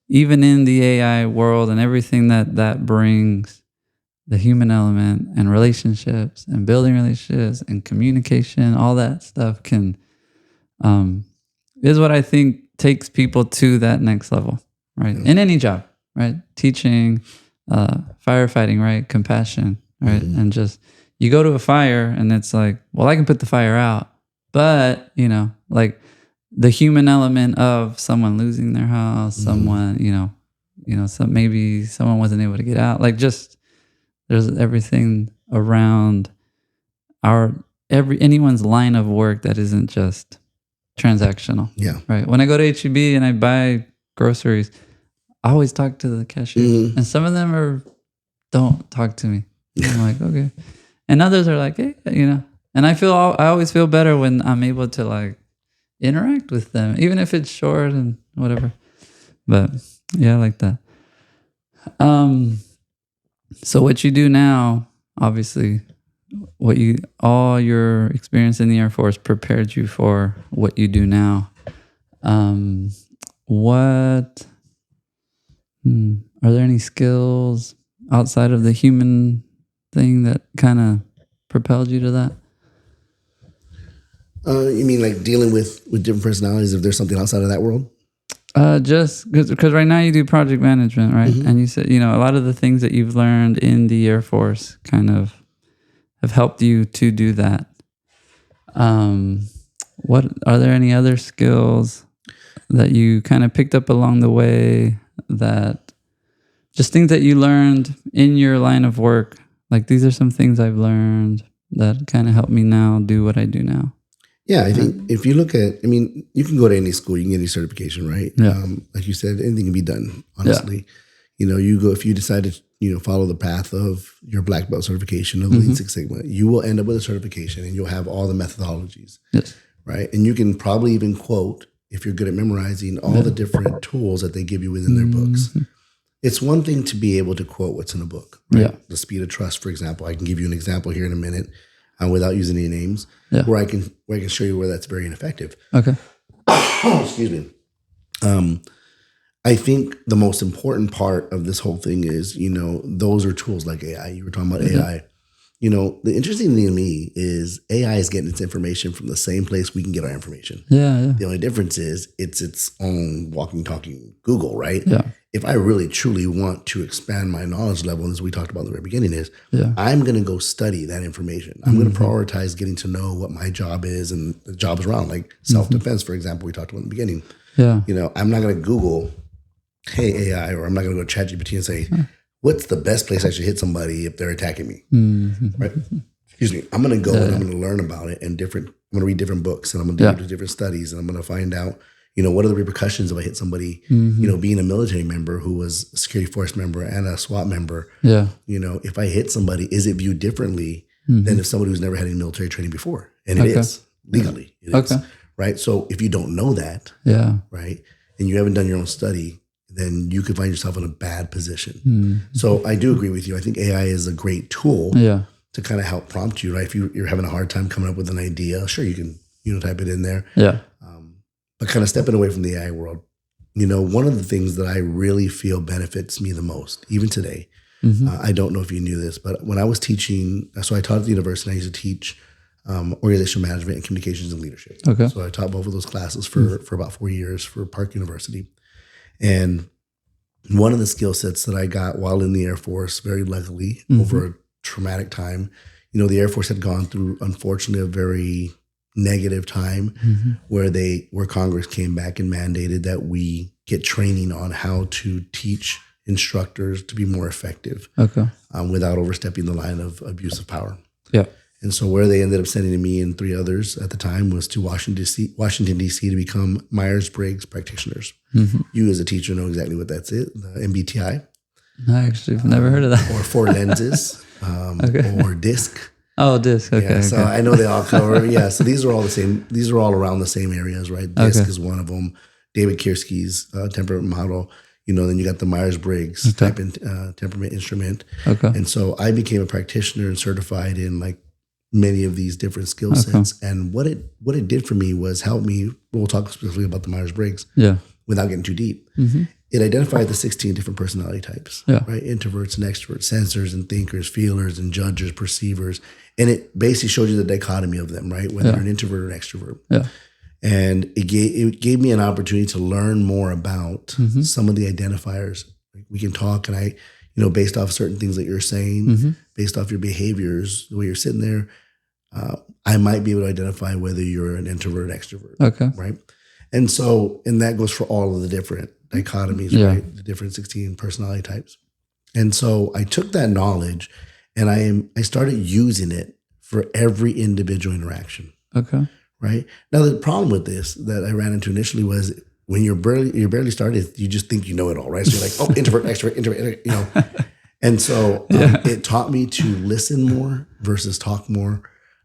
even in the AI world and everything that brings, the human element and relationships and building relationships and communication, all that stuff is what I think takes people to that next level, right? In any job, right? Teaching, firefighting, right? Compassion, right? And just, you go to a fire and it's like, well, I can put the fire out, but, like the human element of someone losing their house, someone, maybe someone wasn't able to get out. Like, just, there's everything around anyone's line of work that isn't just transactional. Yeah. Right. When I go to H-E-B and I buy groceries, I always talk to the cashier, and some of them don't talk to me. I'm like, okay. And others are like, hey, and I always feel better when I'm able to like interact with them, even if it's short and whatever. But yeah, I like that. So what you do now, obviously, all your experience in the Air Force prepared you for what you do now. Are there any skills outside of the human thing that kind of propelled you to that? You mean like dealing with different personalities, if there's something outside of that world? Just because right now you do project management, right? And you said, a lot of the things that you've learned in the Air Force kind of have helped you to do that. What are there any other skills that you kind of picked up along the way, that just things that you learned in your line of work? Like, these are some things I've learned that kind of help me now do what I do now. Yeah, I think if you look at, you can go to any school, you can get any certification, right? Yeah. Like you said, anything can be done, honestly. Yeah. You go, if you decide to, follow the path of your black belt certification of Lean Six Sigma, you will end up with a certification and you'll have all the methodologies, right? And you can probably even quote, if you're good at memorizing, all the different tools that they give you within their books. It's one thing to be able to quote what's in a book, right? Yeah. The Speed of Trust, for example. I can give you an example here in a minute. Without using any names, where I can show you where that's very ineffective. Okay. Excuse me. I think the most important part of this whole thing is, those are tools like AI. You were talking about AI. The interesting thing to me is AI is getting its information from the same place we can get our information. Yeah. The only difference is it's its own walking, talking Google, right? Yeah. If I really truly want to expand my knowledge level, as we talked about in the very beginning, I'm going to go study that information. I'm going to prioritize getting to know what my job is and the jobs around, like self-defense, for example, we talked about in the beginning. Yeah. I'm not going to Google, hey, AI, or I'm not going to go to ChatGPT and say, what's the best place I should hit somebody if they're attacking me? Right? Excuse me. I'm going to go and I'm going to learn about it, and I'm going to read different books, and I'm going to do different studies, and I'm going to find out, what are the repercussions if I hit somebody, being a military member who was a security force member and a SWAT member. Yeah. If I hit somebody, is it viewed differently than if somebody who's never had any military training before? And it is legally. It is, right? So if you don't know that, right, and you haven't done your own study, then you could find yourself in a bad position. So I do agree with you. I think AI is a great tool to kind of help prompt you, right? If you're having a hard time coming up with an idea, sure, you can type it in there. Yeah. But kind of stepping away from the AI world, one of the things that I really feel benefits me the most, even today, I don't know if you knew this, but when I was teaching, so I taught at the university, I used to teach organizational management and communications and leadership. Okay. So I taught both of those classes for about 4 years for Park University. And one of the skill sets that I got while in the Air Force, very luckily, over a traumatic time, the Air Force had gone through, unfortunately, a very negative time where Congress came back and mandated that we get training on how to teach instructors to be more effective without overstepping the line of abuse of power. Yeah. And so where they ended up sending me and 3 others at the time was to Washington, D.C. to become Myers-Briggs practitioners. You as a teacher know exactly what that's the MBTI. I actually have never heard of that. Or 4 lenses or DISC. Oh, DISC. Okay. Yeah, so I know they all cover. Yeah. So these are all the same. These are all around the same areas, right? DISC is one of them. David Kiersky's temperament model. Then you got the Myers-Briggs type temperament instrument. Okay. And so I became a practitioner and certified in like many of these different skill sets. And what it did for me was help me. We'll talk specifically about the Myers-Briggs. Yeah. Without getting too deep. it identified the 16 different personality types, Yeah. right? Introverts and extroverts, sensors and thinkers, feelers and judges, perceivers. And it basically showed you the dichotomy of them, right? Whether you're an introvert or an extrovert. Yeah. And it gave me an opportunity to learn more about some of the identifiers. We can talk, and I, based off certain things that you're saying, based off your behaviors, the way you're sitting there, I might be able to identify whether you're an introvert or extrovert. Okay. Right. And that goes for all of the different dichotomies, right? The different 16 personality types. And so I took that knowledge and I started using it for every individual interaction. Okay. Right. Now, the problem with this that I ran into initially was when you're barely started, you just think you know it all, right? So you're like, oh, introvert, extrovert, And so it taught me to listen more versus talk more.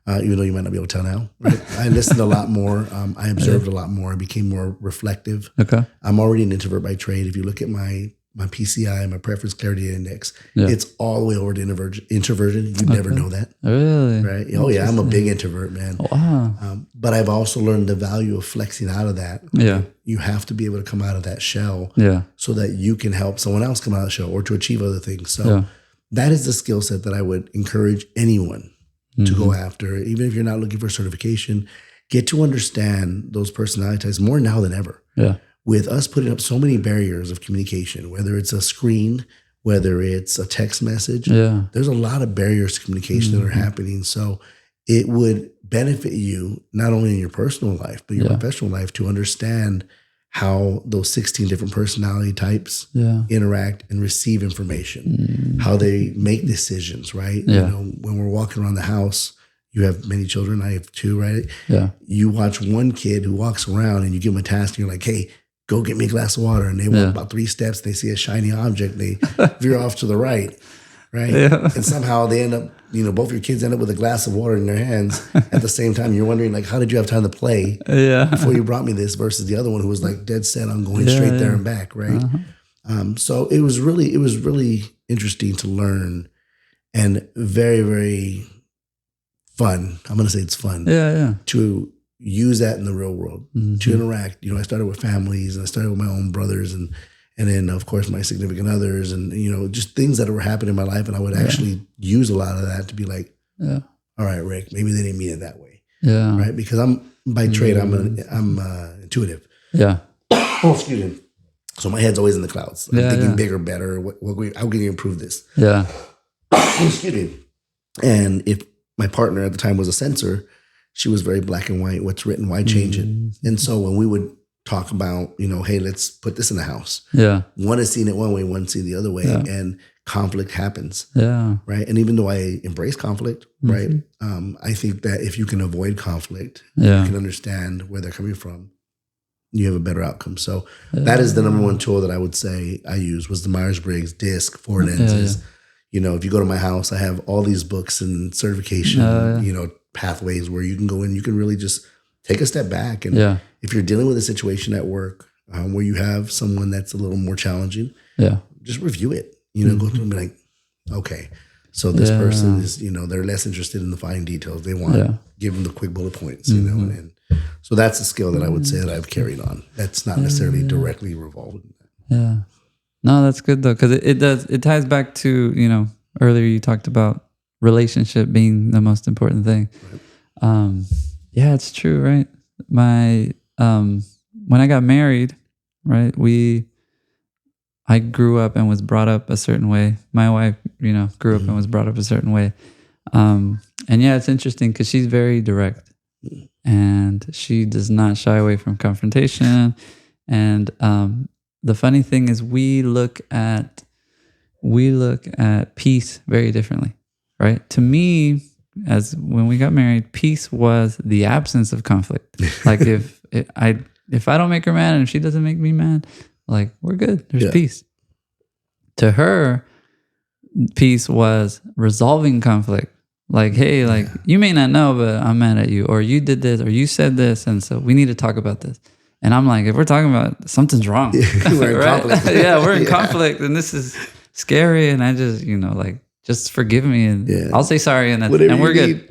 Even though you might not be able to tell now, right? I listened a lot more. I observed a lot more. I became more reflective. Okay. I'm already an introvert by trade. If you look at my PCI, my preference clarity index, it's all the way over to introversion. You never know that. Really? Right? Oh yeah, I'm a big introvert, man. Wow. But I've also learned the value of flexing out of that. Yeah. You have to be able to come out of that shell so that you can help someone else come out of the shell or to achieve other things. So that is the skill set that I would encourage anyone to go after, even if you're not looking for certification. Get to understand those personality types more now than ever. Yeah. With us putting up so many barriers of communication, whether it's a screen, whether it's a text message, there's a lot of barriers to communication that are happening. So it would benefit you not only in your personal life, but your professional life to understand how those 16 different personality types interact and receive information, how they make decisions, right? Yeah. When we're walking around the house, you have many children. I have 2, right? Yeah. You watch one kid who walks around and you give them a task and you're like, hey, go get me a glass of water. And they walk about 3 steps. They see a shiny object. They veer off to the right. Right. Yeah. And somehow they end up, both your kids end up with a glass of water in their hands at the same time. You're wondering, like, how did you have time to play before you brought me this versus the other one who was like dead set on going straight there and back. Right. So it was really interesting to learn and very, very fun. I'm going to say it's fun. To use that in the real world, to interact. I started with families and I started with my own brothers and then, of course, my significant others and, just things that were happening in my life. And I would actually use a lot of that to be like, all right, Rick, maybe they didn't mean it that way. Yeah. Right. Because by trade, I'm intuitive. Yeah. Oh, excuse me. So my head's always in the clouds. I'm thinking bigger, better. How can you improve this? Yeah. Excuse me. And if my partner at the time was a censor, she was very black and white. What's written, why change it? And so when we would talk about, hey, let's put this in the house. Yeah. One is seeing it one way, one see the other way. And conflict happens. Yeah. Right. And even though I embrace conflict, right, I think that if you can avoid conflict, you can understand where they're coming from, you have a better outcome. So that is the number one tool that I would say I use was the Myers-Briggs DISC 4 lenses. If you go to my house, I have all these books and certification, pathways where you can go in, you can really just take a step back. And if you're dealing with a situation at work where you have someone that's a little more challenging, just review it, go through and be like, okay, so this person is, they're less interested in the fine details. They want give them the quick bullet points, and so that's a skill that I would say that I've carried on. That's not necessarily directly revolved in that. Yeah. No, that's good though. Cause it ties back to, earlier you talked about relationship being the most important thing. Right. Yeah, it's true, right? When I got married, right, I grew up and was brought up a certain way. My wife, grew up and was brought up a certain way. And it's interesting because she's very direct and she does not shy away from confrontation. And the funny thing is we look at peace very differently, right? To me, as when we got married, peace was the absence of conflict. Like if I don't make her mad and if she doesn't make me mad, like we're good. There's peace. To her, peace was resolving conflict. Like, hey, like you may not know, but I'm mad at you, or you did this, or you said this, and so we need to talk about this. And I'm like, if we're talking about something's wrong, we're in conflict. We're in conflict, and this is scary. And I just, just forgive me, and I'll say sorry, and we're good.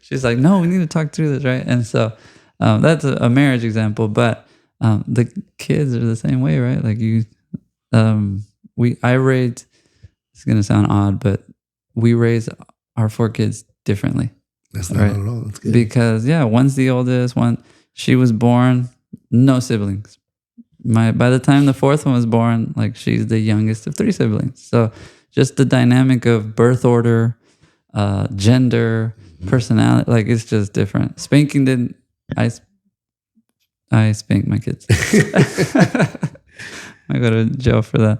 She's like, no, we need to talk through this, right? And so that's a marriage example, but the kids are the same way, right? Like I raised, it's going to sound odd, but we raised our 4 kids differently. That's not at all. That's good. Because one's the oldest, she was born, no siblings. By the time the 4th one was born, like she's the youngest of 3 siblings. So just the dynamic of birth order, gender, personality, like it's just different. Spanking didn't, I spanked my kids. I go to jail for that.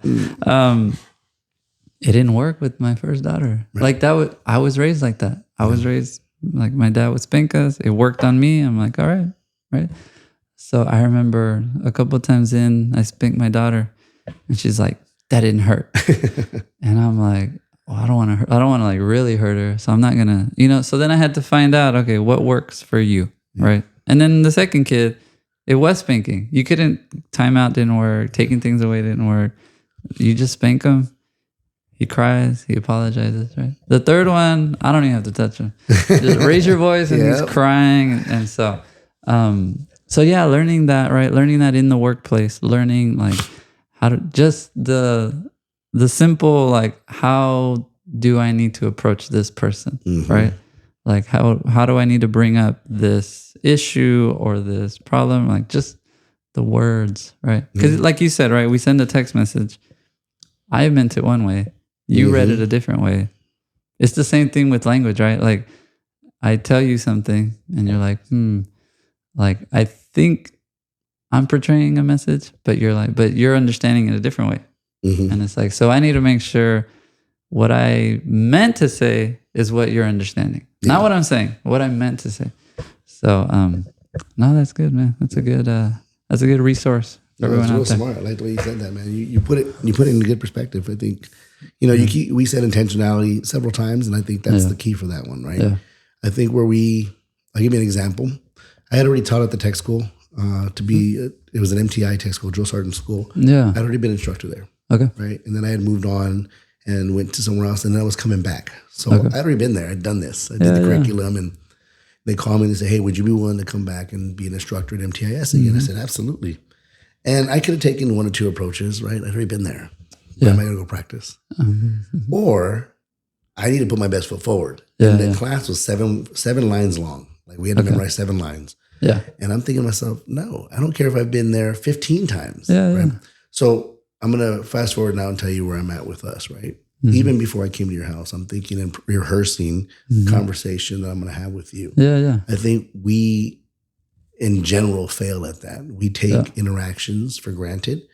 It didn't work with my first daughter. Right. Like I was raised like that. I was raised like my dad would spank us. It worked on me. I'm like, all right, right. So I remember a couple of times I spanked my daughter, and she's like, "That didn't hurt," and I'm like, "Well, I don't want to. I don't want to like really hurt her. So I'm not gonna, So then I had to find out, okay, what works for you, right? And then the second kid, it was spanking. You couldn't. Timeout didn't work. Taking things away didn't work. You just spank him. He cries. He apologizes. Right. The third one, I don't even have to touch him. Just raise your voice, and he's crying, and so. So learning that, right? Learning that in the workplace, learning like how to just the simple, like, how do I need to approach this person, right? Like how do I need to bring up this issue or this problem? Like just the words, right? Because like you said, right? We send a text message. I meant it one way. You read it a different way. It's the same thing with language, right? Like I tell you something and you're like, like, I think I'm portraying a message, but you're understanding it a different way. And it's like, so I need to make sure what I meant to say is what you're understanding. Not what I'm saying, what I meant to say. So, no, that's good, man. That's a good resource for everyone out there. Smart. I like the way you said that, man. You put it in a good perspective. I think, we said intentionality several times, and I think that's the key for that one, right? Yeah. I think I'll give you an example. I had already taught at the tech school it was an MTI tech school, drill sergeant school. Yeah. I'd already been instructor there. Okay. Right. And then I had moved on and went to somewhere else, and then I was coming back. So I'd already been there. I'd done this. I did the curriculum, and they called me and they said, "Hey, would you be willing to come back and be an instructor at MTIS again?" I said, "Absolutely." And I could have taken 1 or 2 approaches, right? I'd already been there. Why am I going to go practice? Or I need to put my best foot forward. And the class was seven lines long. Like we had to memorize 7 lines. Yeah. And I'm thinking to myself, no, I don't care if I've been there 15 times. Right? So I'm going to fast forward now and tell you where I'm at with us, right? Even before I came to your house, I'm thinking and rehearsing conversation that I'm going to have with you. I think we, in general, fail at that. We take interactions for granted.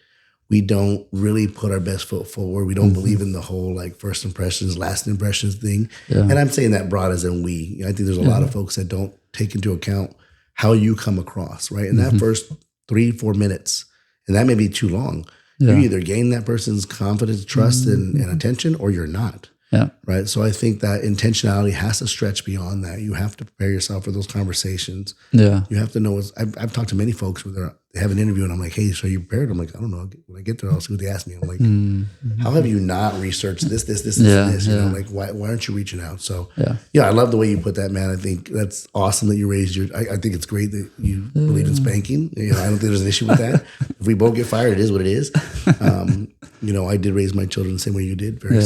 We don't really put our best foot forward. We don't believe in the whole like first impressions, last impressions thing. And I'm saying that broad as in we. I think there's a lot of folks that don't take into account how you come across, right? In that first 3-4 minutes, and that may be too long, you either gain that person's confidence, trust, and attention, or you're not. Right. So I think that intentionality has to stretch beyond that. You have to prepare yourself for those conversations. You have to know. I've talked to many folks where they have an interview and I'm like, "Hey, so you prepared?" I'm like, "I don't know. When I get there, I'll see what they ask me." I'm like, "How have you not researched this, this? You know, like why aren't you reaching out?" So I love the way you put that, man. I think that's awesome that you raised I think it's great that you believe in spanking. I don't think there's an issue with that. If we both get fired, it is what it is. I did raise my children the same way you did, very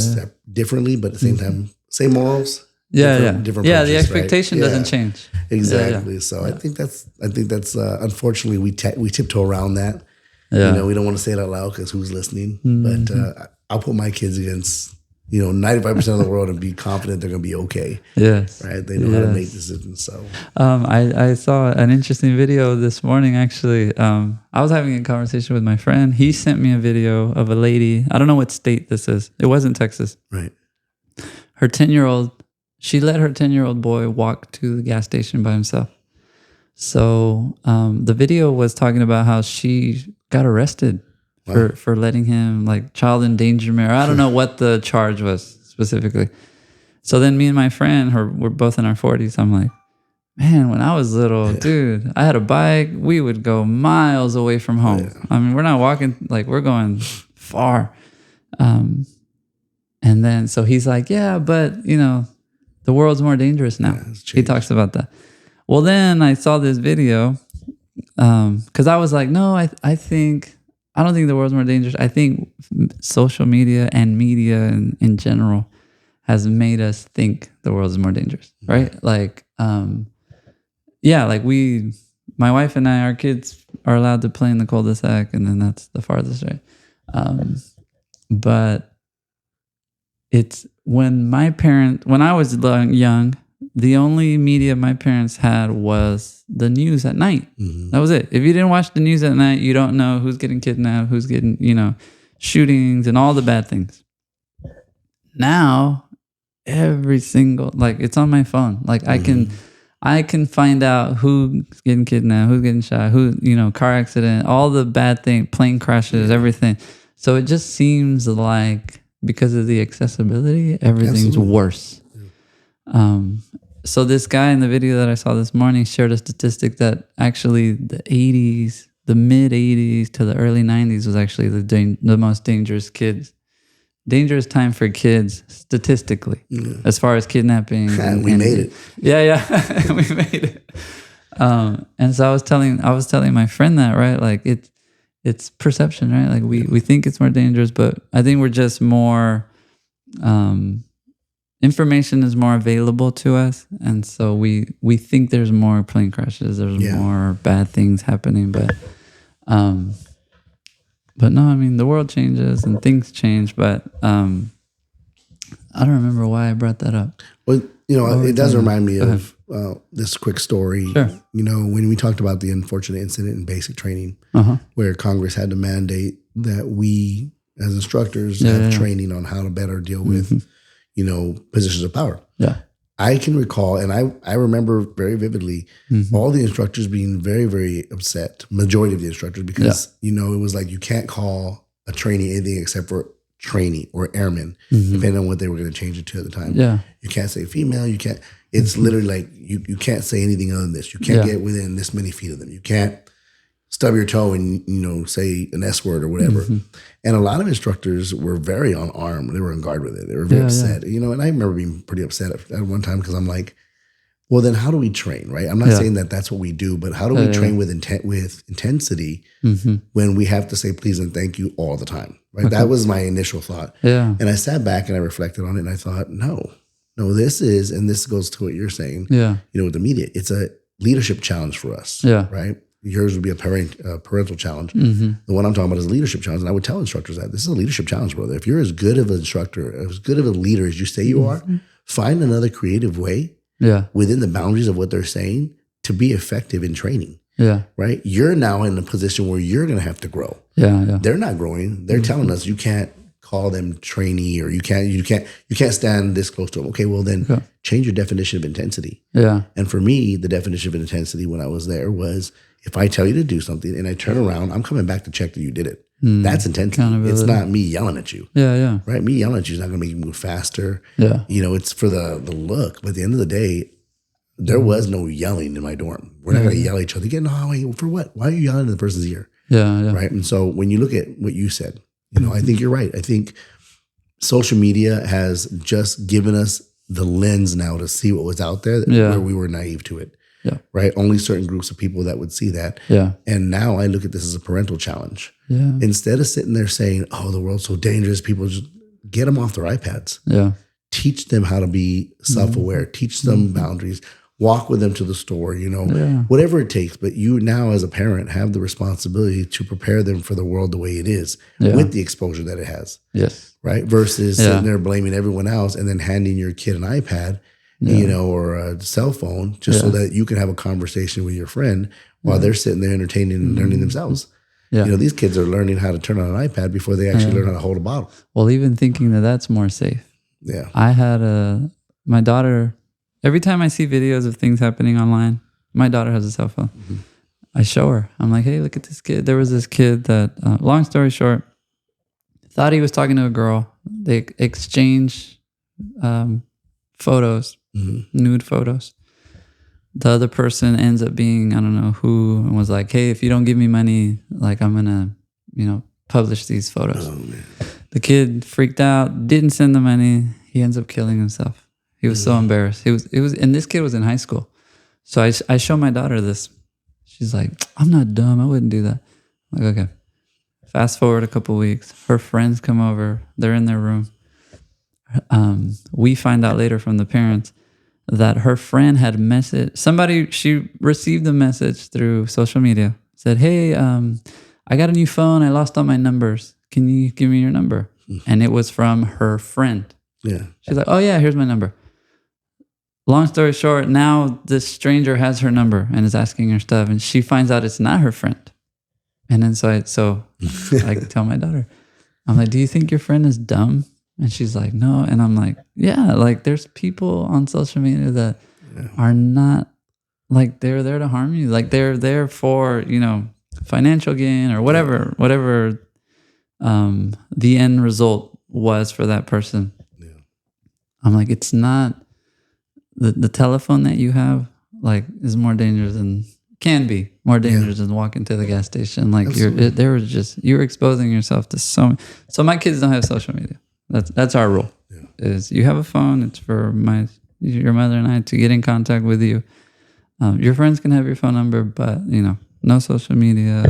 differently, but at the same time, same morals. Different approaches, the expectation doesn't change. Exactly. So I think that's unfortunately we tiptoe around that. We don't want to say it out loud because who's listening? But I'll put my kids against 95% of the world and be confident they're going to be okay. Yes. Right. They know how to make decisions. So I saw an interesting video this morning, actually. I was having a conversation with my friend. He sent me a video of a lady. I don't know what state this is. It wasn't Texas. Right. Her 10-year-old, she let her 10-year-old boy walk to the gas station by himself. So the video was talking about how she got arrested. Wow. For letting him, like, child endangerment, or I don't know what the charge was specifically. So then me and my friend, we're both in our 40s. I'm like, man, when I was little, dude, I had a bike. We would go miles away from home. Yeah. I mean, we're not walking, like, we're going far. And then, so he's like, yeah, but, the world's more dangerous now. He talks about that. Well, then I saw this video because I was like, no, I don't think the world's more dangerous. I think social media and media in general has made us think the world is more dangerous, right? Like, like my wife and I, our kids are allowed to play in the cul-de-sac, and then that's the farthest, right? But it's when I was young, the only media my parents had was the news at night. That was it. If you didn't watch the news at night, you don't know who's getting kidnapped, who's getting, shootings and all the bad things. Now, every single, like, it's on my phone. Like, I can find out who's getting kidnapped, who's getting shot, car accident, all the bad things, plane crashes, everything. So it just seems like because of the accessibility, everything's worse. So this guy in the video that I saw this morning shared a statistic that actually the mid 80s to the early 90s was actually the most dangerous dangerous time for kids statistically, as far as kidnapping. We made it. Yeah, we made it. And so I was telling my friend that, right? Like it's perception, right? Like we think it's more dangerous, but I think we're just more, information is more available to us. And so we think there's more plane crashes, there's more bad things happening, but no, I mean, the world changes and things change, but I don't remember why I brought that up. Well, it does remind me of this quick story. Sure. When we talked about the unfortunate incident in basic training, where Congress had to mandate that we, as instructors, have training on how to better deal with, positions of power. Yeah. I can recall, and I remember very vividly, all the instructors being very, very upset, majority of the instructors, because, it was like you can't call a trainee anything except for trainee or airman, depending on what they were going to change it to at the time. Yeah. You can't say female. You can't. It's literally like you can't say anything other than this. You can't get within this many feet of them. You can't stub your toe and, say an S word or whatever. And a lot of instructors were very on arm. They were on guard with it. They were very upset, and I remember being pretty upset at one time because I'm like, well, then how do we train, right? I'm not saying that that's what we do, but how do we train with intensity when we have to say please and thank you all the time, right? Okay. That was my initial thought. Yeah. And I sat back and I reflected on it and I thought, no, this goes to what you're saying, with the media. It's a leadership challenge for us, right? Yours would be a parental challenge. The one I'm talking about is a leadership challenge. And I would tell instructors that this is a leadership challenge, brother. If you're as good of an instructor, as good of a leader as you say you are, find another creative way within the boundaries of what they're saying to be effective in training. Yeah. Right? You're now in a position where you're going to have to grow. Yeah. They're not growing. They're telling us you can't call them trainee or you can't stand this close to them. Okay, well then change your definition of intensity. Yeah. And for me, the definition of intensity when I was there was, if I tell you to do something and I turn around, I'm coming back to check that you did it. That's intensity. It's not me yelling at you. Yeah. Right? Me yelling at you is not going to make you move faster. Yeah. It's for the look. But at the end of the day, there was no yelling in my dorm. We're not going to yell at each other. No, wait, for what? Why are you yelling in the person's ear? Yeah. Right? And so when you look at what you said, I think you're right. I think social media has just given us the lens now to see what was out there where we were naive to it. Yeah. Right. Only certain groups of people that would see that. Yeah. And now I look at this as a parental challenge. Yeah. Instead of sitting there saying, "Oh, the world's so dangerous," people just get them off their iPads. Yeah. Teach them how to be self-aware. Teach them boundaries. Walk with them to the store. Whatever it takes. But you now, as a parent, have the responsibility to prepare them for the world the way it is with the exposure that it has. Yes. Right. Versus sitting there blaming everyone else and then handing your kid an iPad. Or a cell phone, just so that you can have a conversation with your friend while they're sitting there entertaining and learning themselves. Yeah. These kids are learning how to turn on an iPad before they actually learn how to hold a bottle. Well, even thinking that's more safe. Yeah. I had my daughter, every time I see videos of things happening online, my daughter has a cell phone. I show her. I'm like, hey, look at this kid. There was this kid that, long story short, thought he was talking to a girl. They exchange photos. Nude photos. The other person ends up being, I don't know who, and was like, hey, if you don't give me money, like I'm going to, publish these photos. Oh, man. The kid freaked out, didn't send the money. He ends up killing himself. He was so embarrassed. And this kid was in high school. So I show my daughter this. She's like, I'm not dumb. I wouldn't do that. I'm like, okay. Fast forward a couple weeks, her friends come over. They're in their room. We find out later from the parents that her friend had she received a message through social media. Said, hey, I got a new phone. I lost all my numbers. Can you give me your number? And it was from her friend. Yeah. She's like, oh yeah, here's my number. Long story short, now this stranger has her number and is asking her stuff, and she finds out it's not her friend. And then so I tell my daughter, I'm like, do you think your friend is dumb? And she's like, no. And I'm like, yeah, like there's people on social media that are not, like they're there to harm you. Like they're there for, financial gain or whatever the end result was for that person. Yeah. I'm like, it's not, the telephone that you have like is more dangerous can be more dangerous than walking to the gas station. Like you're exposing yourself to so my kids don't have social media. That's our rule. Yeah. Is you have a phone, it's for your mother and I to get in contact with you. Your friends can have your phone number, but no social media.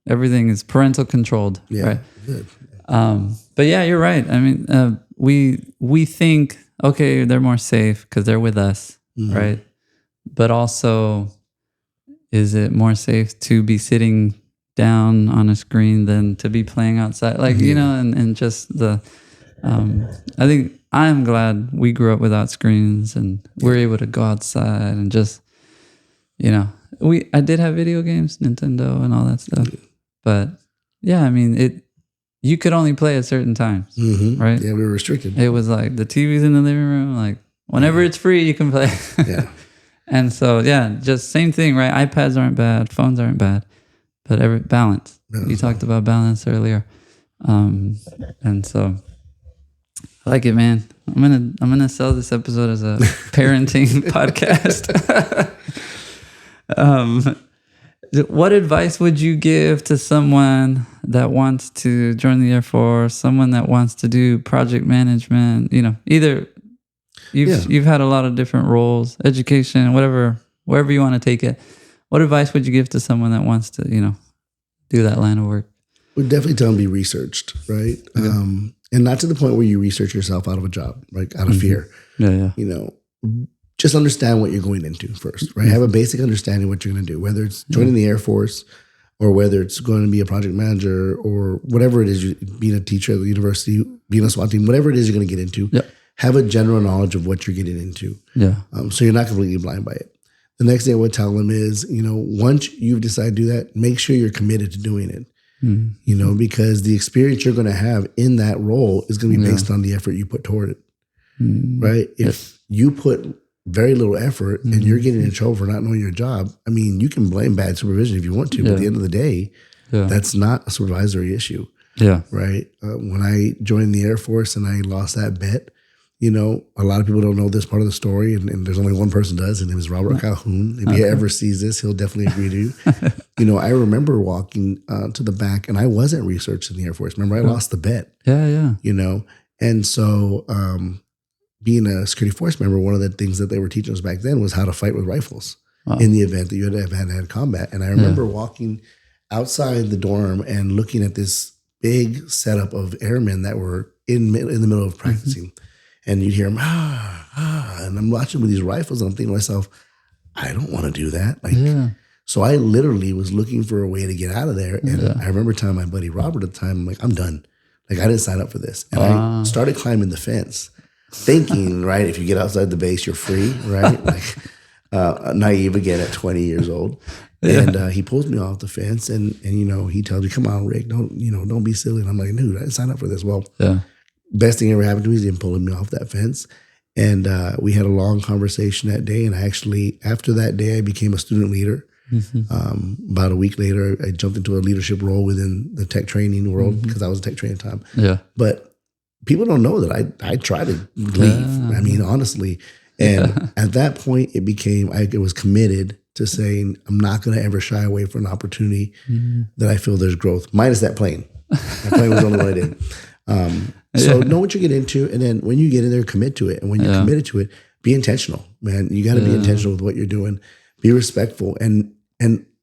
Everything is parental controlled. Yeah. Right. Good. But yeah, you're right. I mean, we think, okay, they're more safe because they're with us, right? But also, is it more safe to be sitting down on a screen than to be playing outside? Like, and just I think I'm glad we grew up without screens and we're able to go outside and just, I did have video games, Nintendo and all that stuff. But yeah, I mean, you could only play at certain times, right? Yeah, we were restricted. It was like the TV's in the living room, like whenever it's free, you can play. Yeah. And so, yeah, just same thing, right? iPads aren't bad, phones aren't bad, but balance. You talked about balance earlier. And so I like it, man. I'm gonna sell this episode as a parenting podcast. What advice would you give to someone that wants to join the Air Force, someone that wants to do project management? Either you've had a lot of different roles, education, wherever you want to take it. What advice would you give to someone that wants to, do that line of work? Would definitely tell them be researched, right? Okay. And not to the point where you research yourself out of a job, like out of fear. Yeah. Just understand what you're going into first, right? Have a basic understanding of what you're going to do, whether it's joining the Air Force or whether it's going to be a project manager or whatever it is, being a teacher at the university, being a SWAT team, whatever it is you're going to get into. Yep. Have a general knowledge of what you're getting into. Yeah. So you're not completely blind by it. The next thing I would tell them is, once you've decided to do that, make sure you're committed to doing it. Because the experience you're going to have in that role is going to be based on the effort you put toward it. Right? If you put very little effort and you're getting in trouble for not knowing your job, I mean, you can blame bad supervision if you want to, but at the end of the day, that's not a supervisory issue. Yeah. Right? When I joined the Air Force and I lost that bet, a lot of people don't know this part of the story, and there's only one person does, and it was Robert Calhoun. If he ever sees this, he'll definitely agree to you. I remember walking to the back, and I wasn't researched in the Air Force. Remember, I lost the bet. Yeah. And so being a security force member, one of the things that they were teaching us back then was how to fight with rifles in the event that you had combat. And I remember walking outside the dorm and looking at this big setup of airmen that were in the middle of practicing. And you'd hear them, and I'm watching with these rifles, and I'm thinking to myself, I don't want to do that. So I literally was looking for a way to get out of there. And I remember telling my buddy Robert at the time, I'm like, I'm done. Like, I didn't sign up for this. And I started climbing the fence, thinking, right, if you get outside the base, you're free, right? Like, naive again at 20 years old. And he pulls me off the fence, and he tells me, come on, Rick, don't be silly. And I'm like, dude, I didn't sign up for this. Well, best thing ever happened to me is him pulling me off that fence. And we had a long conversation that day. And after that day, I became a student leader. About a week later, I jumped into a leadership role within the tech training world because I was a tech training time. Yeah. But people don't know that I tried to leave. I mean, honestly. And at that point, it was committed to saying, I'm not going to ever shy away from an opportunity that I feel there's growth, minus that plane. That plane was the only one I did. So know what you get into, and then when you get in there, commit to it. And when you're committed to it, be intentional, man. You got to be intentional with what you're doing. Be respectful, and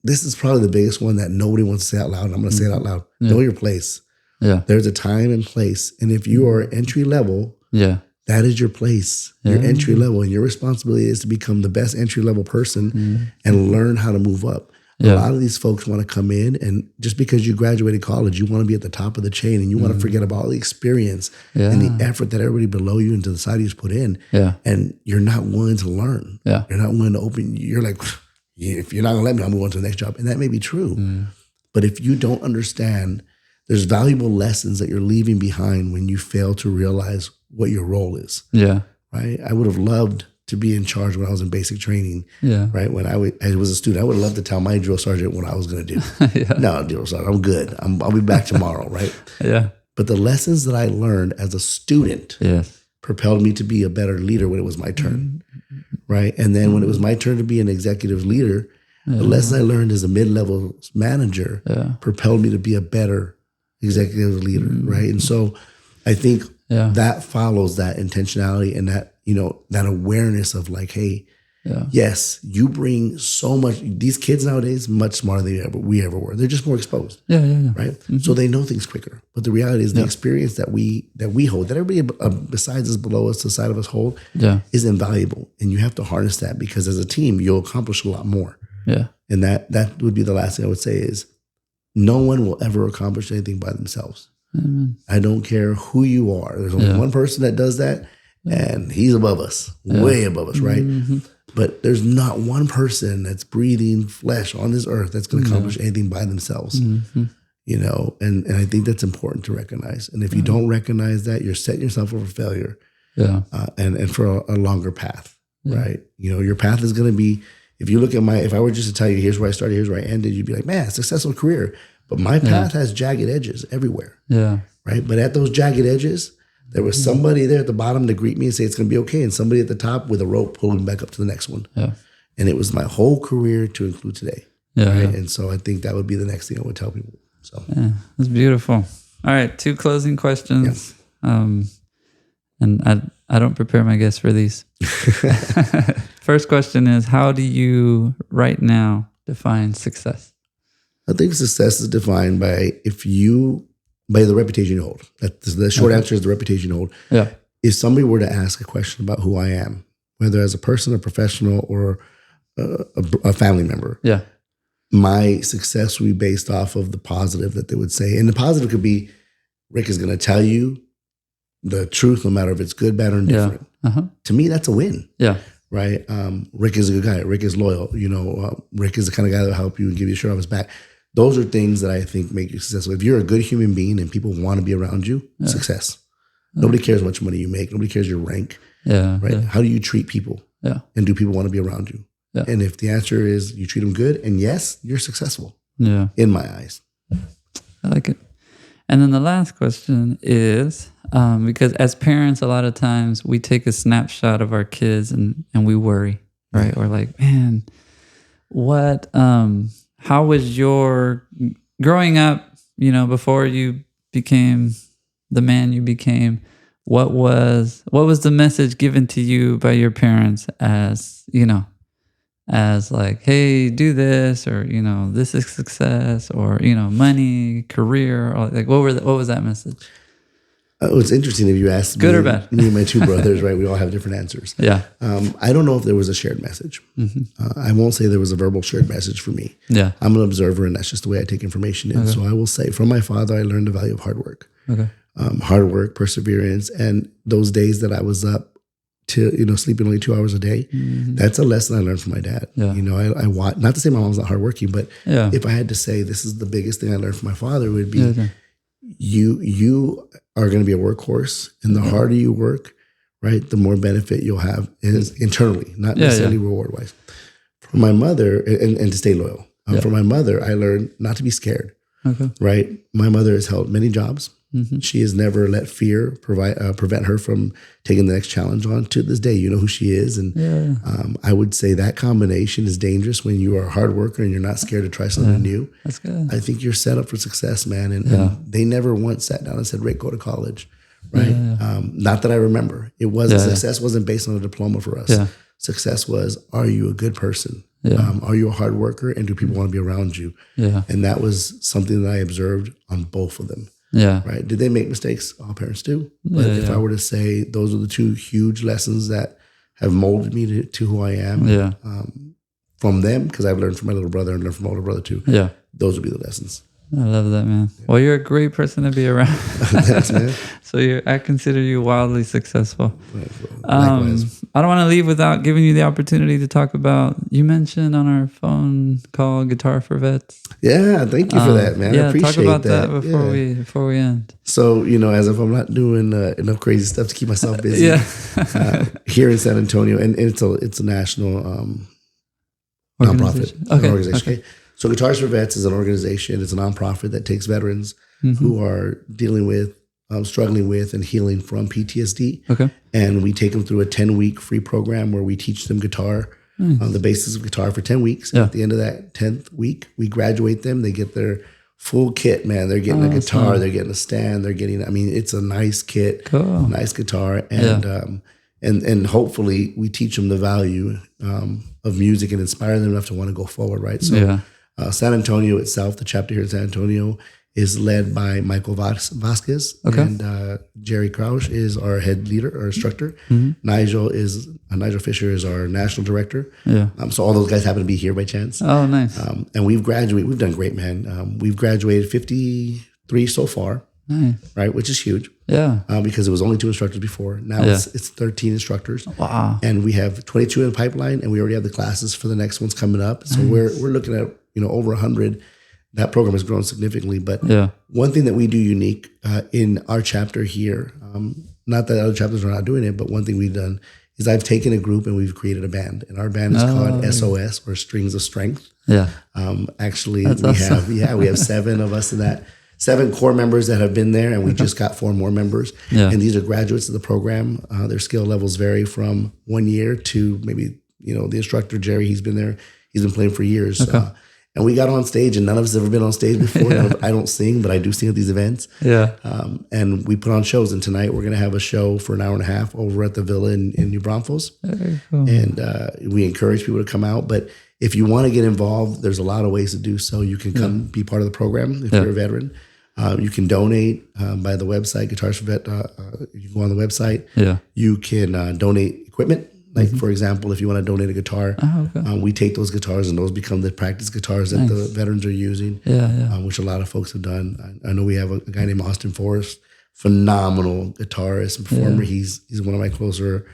this is probably the biggest one that nobody wants to say out loud. And I'm going to say it out loud. Know your place. Yeah. There's a time and place. And if you are entry level, that is your place. Your entry level. And your responsibility is to become the best entry level person and learn how to move up. A lot of these folks want to come in, and just because you graduated college, you want to be at the top of the chain, and you want to forget about all the experience and the effort that everybody below you and to the side of you has put in. And you're not willing to learn. You're not willing to open. You're like, if you're not going to let me, I'm going to the next job. And that may be true. But if you don't understand, there's valuable lessons that you're leaving behind when you fail to realize what your role is. Right? I would have loved to be in charge when I was in basic training. Right. When I was a student, I would love to tell my drill sergeant what I was going to do. No, drill sergeant, I'm good. I'll be back tomorrow. Right. But the lessons that I learned as a student propelled me to be a better leader when it was my turn. Right. And then when it was my turn to be an executive leader, the lessons I learned as a mid-level manager propelled me to be a better executive leader. Right. And so I think that follows that intentionality and that, that awareness of like, hey, yes, you bring so much. These kids nowadays, much smarter than we ever were. They're just more exposed. Right. So they know things quicker. But the reality is the experience that we hold, that everybody besides us, below us, to the side of us hold, is invaluable. And you have to harness that, because as a team, you'll accomplish a lot more. And that would be the last thing I would say is, no one will ever accomplish anything by themselves. I don't care who you are. There's only one person that does that, and he's above us, way above us, right? But there's not one person that's breathing flesh on this earth that's going to accomplish anything by themselves. And I think that's important to recognize. And if you don't recognize that, you're setting yourself up for failure, and for a longer path, right? Your path is going to be, if you look at if I were just to tell you, here's where I started, here's where I ended, you'd be like, man, successful career. But my path has jagged edges everywhere. Right. But at those jagged edges, there was somebody there at the bottom to greet me and say it's going to be okay, and somebody at the top with a rope pulling back up to the next one. And it was my whole career to include today. Right. And so I think that would be the next thing I would tell people. So that's beautiful. All right. 2 closing questions. And I don't prepare my guests for these. First question is, how do you right now define success? I think success is defined by the reputation you hold. The short answer is the reputation you hold. If somebody were to ask a question about who I am, whether as a person, a professional, or a family member, my success would be based off of the positive that they would say. And the positive could be, Rick is going to tell you the truth, no matter if it's good, bad, or indifferent. To me, that's a win. Right. Rick is a good guy. Rick is loyal. Rick is the kind of guy that will help you and give you a shirt off his back. Those are things that I think make you successful. If you're a good human being and people want to be around you, success. Nobody cares how much money you make. Nobody cares your rank. Right. How do you treat people? And do people want to be around you? And if the answer is you treat them good, and yes, you're successful. In my eyes. I like it. And then the last question is, because as parents, a lot of times we take a snapshot of our kids and we worry, right? We're like, man, how was your growing up, before you became the man you became? What was the message given to you by your parents as like, hey, do this, or, this is success, or, money, career, or like, what was that message? It's interesting if you ask good or bad. Me and my 2 brothers, right? We all have different answers. I don't know if there was a shared message. I won't say there was a verbal shared message for me. I'm an observer, and that's just the way I take information in. So I will say, from my father, I learned the value of hard work. Hard work, perseverance, and those days that I was up to, sleeping only 2 hours a day. That's a lesson I learned from my dad. I want, not to say my mom's not hardworking, but if I had to say this is the biggest thing I learned from my father, it would be you are going to be a workhorse, and the harder you work, right, the more benefit you'll have internally, not necessarily reward wise. For my mother, and to stay loyal. For my mother, I learned not to be scared. Right. My mother has held many jobs. She has never let fear prevent her from taking the next challenge on. To this day, you know who she is. And I would say that combination is dangerous when you are a hard worker and you're not scared to try something new. That's good. I think you're set up for success, man. And they never once sat down and said, Rick, go to college. Right. Not that I remember. It wasn't success wasn't based on a diploma for us. Success was, are you a good person? Yeah. Are you a hard worker, and do people want to be around you? Yeah. And that was something that I observed on both of them. Yeah. Right. Did they make mistakes? All parents do. But if I were to say those are the two huge lessons that have molded me to who I am. Yeah. From them, because I've learned from my little brother and learned from my older brother too. Yeah. Those would be the lessons. I love that, man. Yeah. Well, you're a great person to be around. Thanks, man. So I consider you wildly successful. Likewise. I don't want to leave without giving you the opportunity to talk about, you mentioned on our phone call, Guitar for Vets. Yeah, thank you for that, man. Yeah, I appreciate talk about that before we end. So, as if I'm not doing enough crazy stuff to keep myself busy. Here in San Antonio, and it's a national nonprofit organization. Okay. So Guitars for Vets is an organization. It's a nonprofit that takes veterans who are dealing with, struggling with, and healing from PTSD. Okay. And we take them through a 10-week free program where we teach them guitar, the basics of guitar for 10 weeks. Yeah. At the end of that 10th week, we graduate them. They get their full kit, man. They're getting a guitar. They're getting a stand. They're getting, it's a nice kit, nice guitar. And, and hopefully we teach them the value of music and inspire them enough to want to go forward, right? So San Antonio itself, the chapter here in San Antonio, is led by Michael Vasquez. Okay. And Jerry Crouch is our head leader or instructor. Nigel Fisher is our national director. Yeah. So all those guys happen to be here by chance. Oh, nice. And we've done great, man. We've graduated 53 so far. Nice. Right, which is huge. Yeah. Because it was only 2 instructors before. Now it's 13 instructors. Wow. And we have 22 in the pipeline, and we already have the classes for the next ones coming up. So we're looking at over 100. That program has grown significantly. But one thing that we do unique in our chapter here, not that other chapters are not doing it, but one thing we've done is I've taken a group and we've created a band, and our band is called SOS, or Strings of Strength. Yeah. Actually, we have 7 of us in that. 7 core members that have been there, and we just got 4 more members. Yeah. And these are graduates of the program. Their skill levels vary from 1 year to maybe, the instructor, Jerry, he's been there. He's been playing for years. Okay. And we got on stage, and none of us have ever been on stage before. I don't sing, but I do sing at these events. Yeah. And we put on shows, and tonight we're going to have a show for an hour and a half over at the Villa in New Braunfels. Very cool. And we encourage people to come out. But if you want to get involved, there's a lot of ways to do so. You can come be part of the program if you're a veteran. You can donate by the website, Guitars for Vet. You can go on the website. Yeah. You can donate equipment. Like, for example, if you want to donate a guitar, we take those guitars, and those become the practice guitars that the veterans are using, which a lot of folks have done. I know we have a guy named Austin Forrest, phenomenal guitarist and performer. He's one of my closer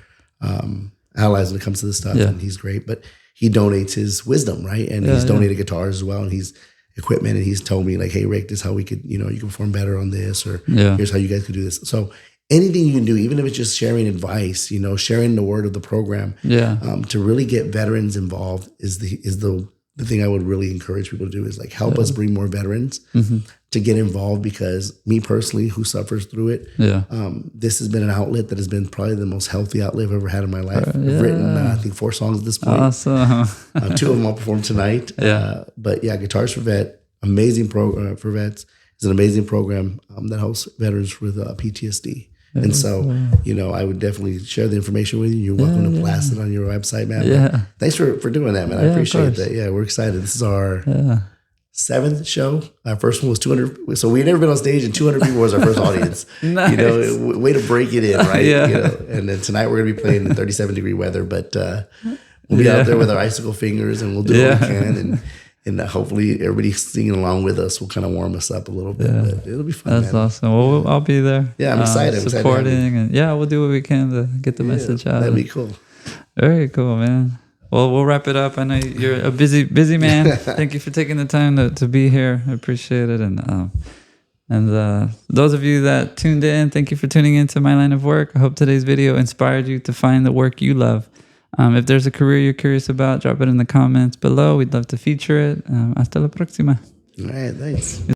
allies when it comes to this stuff, and he's great. But he donates his wisdom, right? And he's donated guitars as well, and he's equipment, and he's told me, like, hey, Rick, this is how we could, you can perform better on this, or here's how you guys could do this. So anything you can do, even if it's just sharing advice, sharing the word of the program, to really get veterans involved is the thing I would really encourage people to do, is like help us bring more veterans to get involved, because me personally, who suffers through it, this has been an outlet that has been probably the most healthy outlet I've ever had in my life. I've written, I think, 4 songs at this point. Awesome. 2 of them I'll perform tonight. But Guitars for Vet, amazing program for vets. It's an amazing program that helps veterans with PTSD. And so, I would definitely share the information with you. You're welcome to blast it on your website, man. Yeah. Thanks for doing that, man. I appreciate that. Yeah, we're excited. This is our 7th show. Our first one was 200. So we had never been on stage, and 200 people was our first audience. Nice. Way to break it in, right? And then tonight we're going to be playing in 37-degree weather, but we'll be out there with our icicle fingers, and we'll do what we can. And hopefully everybody singing along with us will kind of warm us up a little bit. But it'll be fun. That's awesome. Well, I'll be there. Yeah, I'm excited. Supporting. And we'll do what we can to get the message out. That'd be cool. Very cool, man. Well, we'll wrap it up. I know you're a busy man. Thank you for taking the time to be here. I appreciate it. And those of you that tuned in, thank you for tuning in to My Line of Work. I hope today's video inspired you to find the work you love. If there's a career you're curious about, drop it in the comments below. We'd love to feature it. Hasta la próxima. All right, thanks.